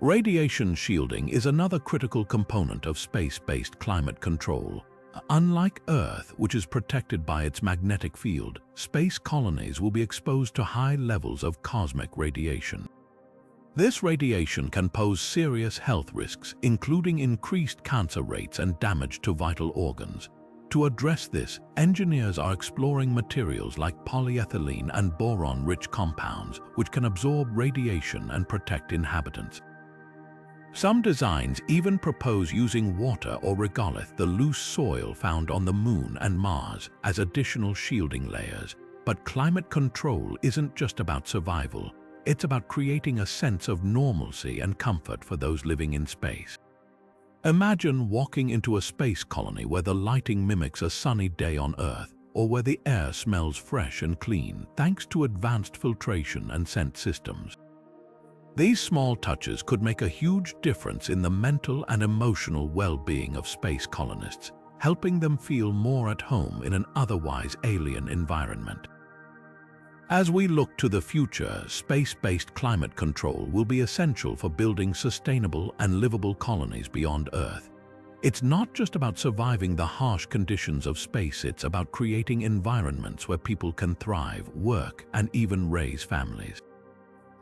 Radiation shielding is another critical component of space-based climate control. Unlike Earth, which is protected by its magnetic field, space colonies will be exposed to high levels of cosmic radiation. This radiation can pose serious health risks, including increased cancer rates and damage to vital organs. To address this, engineers are exploring materials like polyethylene and boron-rich compounds, which can absorb radiation and protect inhabitants. Some designs even propose using water or regolith, the loose soil found on the Moon and Mars, as additional shielding layers. But climate control isn't just about survival. It's about creating a sense of normalcy and comfort for those living in space. Imagine walking into a space colony where the lighting mimics a sunny day on Earth, or where the air smells fresh and clean thanks to advanced filtration and scent systems. These small touches could make a huge difference in the mental and emotional well-being of space colonists, helping them feel more at home in an otherwise alien environment. As we look to the future, space-based climate control will be essential for building sustainable and livable colonies beyond Earth. It's not just about surviving the harsh conditions of space, it's about creating environments where people can thrive, work, and even raise families.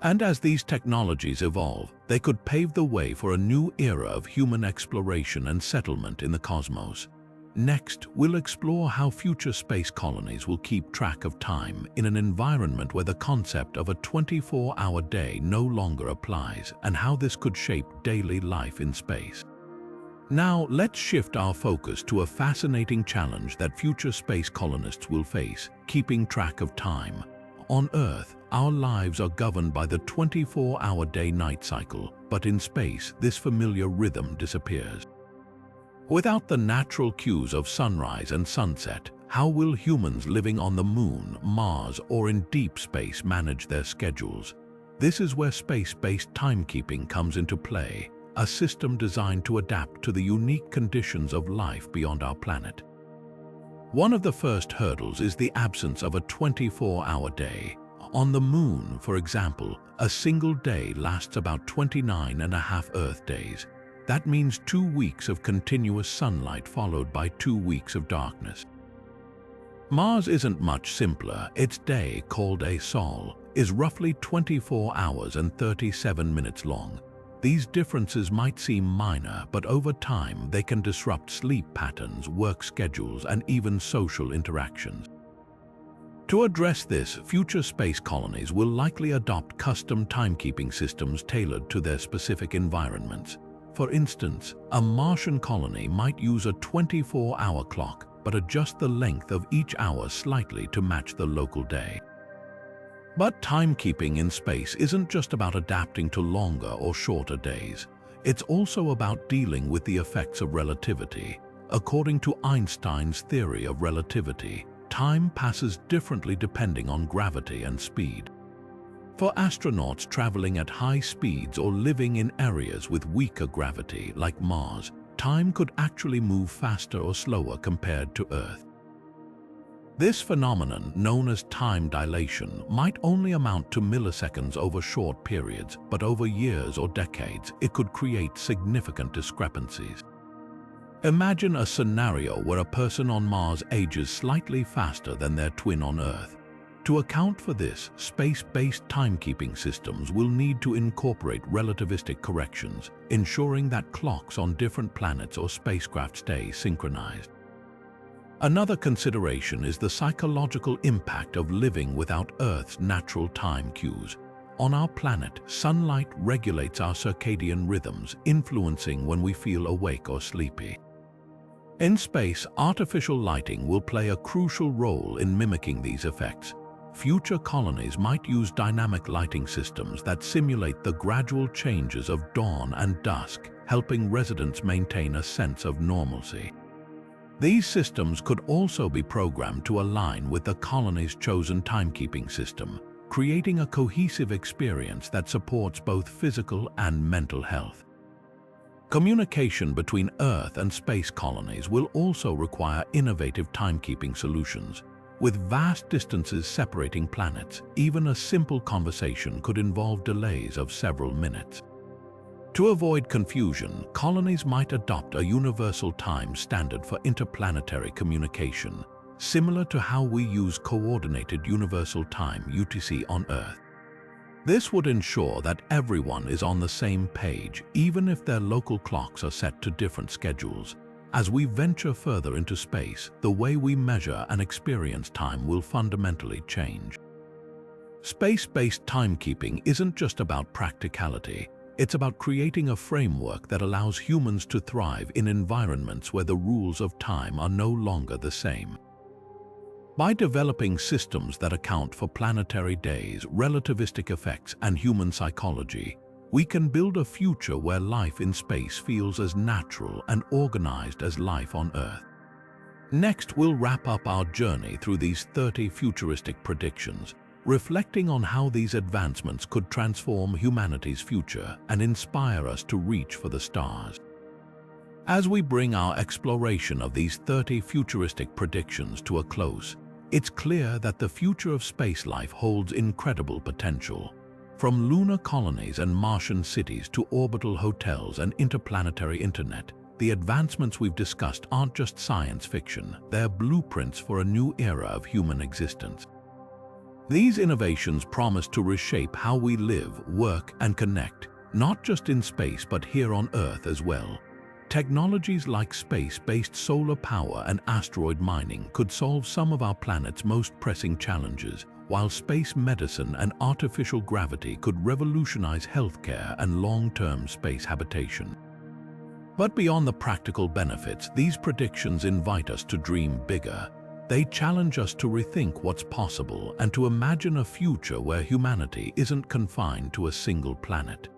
And as these technologies evolve, they could pave the way for a new era of human exploration and settlement in the cosmos. Next, we'll explore how future space colonies will keep track of time in an environment where the concept of a 24-hour day no longer applies, and how this could shape daily life in space. Now, let's shift our focus to a fascinating challenge that future space colonists will face: keeping track of time. On Earth, our lives are governed by the 24-hour day-night cycle, but in space, this familiar rhythm disappears. Without the natural cues of sunrise and sunset, how will humans living on the Moon, Mars, or in deep space manage their schedules? This is where space-based timekeeping comes into play, a system designed to adapt to the unique conditions of life beyond our planet. One of the first hurdles is the absence of a 24-hour day. On the Moon, for example, a single day lasts about 29.5 Earth days. That means 2 weeks of continuous sunlight followed by 2 weeks of darkness. Mars isn't much simpler. Its day, called a sol, is roughly 24 hours and 37 minutes long. These differences might seem minor, but over time they can disrupt sleep patterns, work schedules, and even social interactions. To address this, future space colonies will likely adopt custom timekeeping systems tailored to their specific environments. For instance, a Martian colony might use a 24-hour clock, but adjust the length of each hour slightly to match the local day. But timekeeping in space isn't just about adapting to longer or shorter days. It's also about dealing with the effects of relativity. According to Einstein's theory of relativity, time passes differently depending on gravity and speed. For astronauts traveling at high speeds or living in areas with weaker gravity, like Mars, time could actually move faster or slower compared to Earth. This phenomenon, known as time dilation, might only amount to milliseconds over short periods, but over years or decades, it could create significant discrepancies. Imagine a scenario where a person on Mars ages slightly faster than their twin on Earth. To account for this, space-based timekeeping systems will need to incorporate relativistic corrections, ensuring that clocks on different planets or spacecraft stay synchronized. Another consideration is the psychological impact of living without Earth's natural time cues. On our planet, sunlight regulates our circadian rhythms, influencing when we feel awake or sleepy. In space, artificial lighting will play a crucial role in mimicking these effects. Future colonies might use dynamic lighting systems that simulate the gradual changes of dawn and dusk, helping residents maintain a sense of normalcy. These systems could also be programmed to align with the colony's chosen timekeeping system, creating a cohesive experience that supports both physical and mental health. Communication between Earth and space colonies will also require innovative timekeeping solutions. With vast distances separating planets, even a simple conversation could involve delays of several minutes. To avoid confusion, colonies might adopt a universal time standard for interplanetary communication, similar to how we use Coordinated Universal Time (UTC) on Earth. This would ensure that everyone is on the same page, even if their local clocks are set to different schedules. As we venture further into space, the way we measure and experience time will fundamentally change. Space-based timekeeping isn't just about practicality. It's about creating a framework that allows humans to thrive in environments where the rules of time are no longer the same. By developing systems that account for planetary days, relativistic effects, and human psychology, we can build a future where life in space feels as natural and organized as life on Earth. Next, we'll wrap up our journey through these 30 futuristic predictions, reflecting on how these advancements could transform humanity's future and inspire us to reach for the stars. As we bring our exploration of these 30 futuristic predictions to a close, it's clear that the future of space life holds incredible potential. From lunar colonies and Martian cities to orbital hotels and interplanetary internet, the advancements we've discussed aren't just science fiction, they're blueprints for a new era of human existence. These innovations promise to reshape how we live, work, and connect, not just in space but here on Earth as well. Technologies like space-based solar power and asteroid mining could solve some of our planet's most pressing challenges, while space medicine and artificial gravity could revolutionize healthcare and long-term space habitation. But beyond the practical benefits, these predictions invite us to dream bigger. They challenge us to rethink what's possible and to imagine a future where humanity isn't confined to a single planet.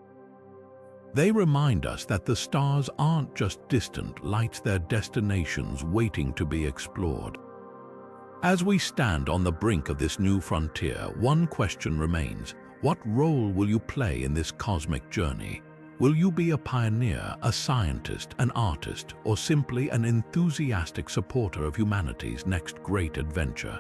They remind us that the stars aren't just distant lights, they're destinations waiting to be explored. As we stand on the brink of this new frontier, one question remains: what role will you play in this cosmic journey? Will you be a pioneer, a scientist, an artist, or simply an enthusiastic supporter of humanity's next great adventure?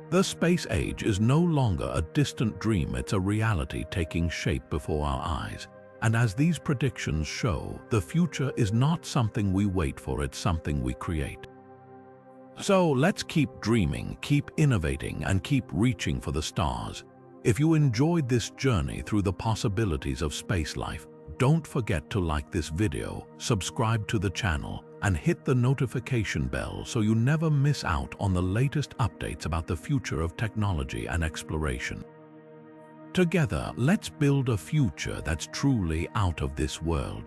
The space age is no longer a distant dream, it's a reality taking shape before our eyes. And as these predictions show, the future is not something we wait for, it's something we create. So let's keep dreaming, keep innovating, and keep reaching for the stars. If you enjoyed this journey through the possibilities of space life, don't forget to like this video, subscribe to the channel, and hit the notification bell so you never miss out on the latest updates about the future of technology and exploration. Together, let's build a future that's truly out of this world.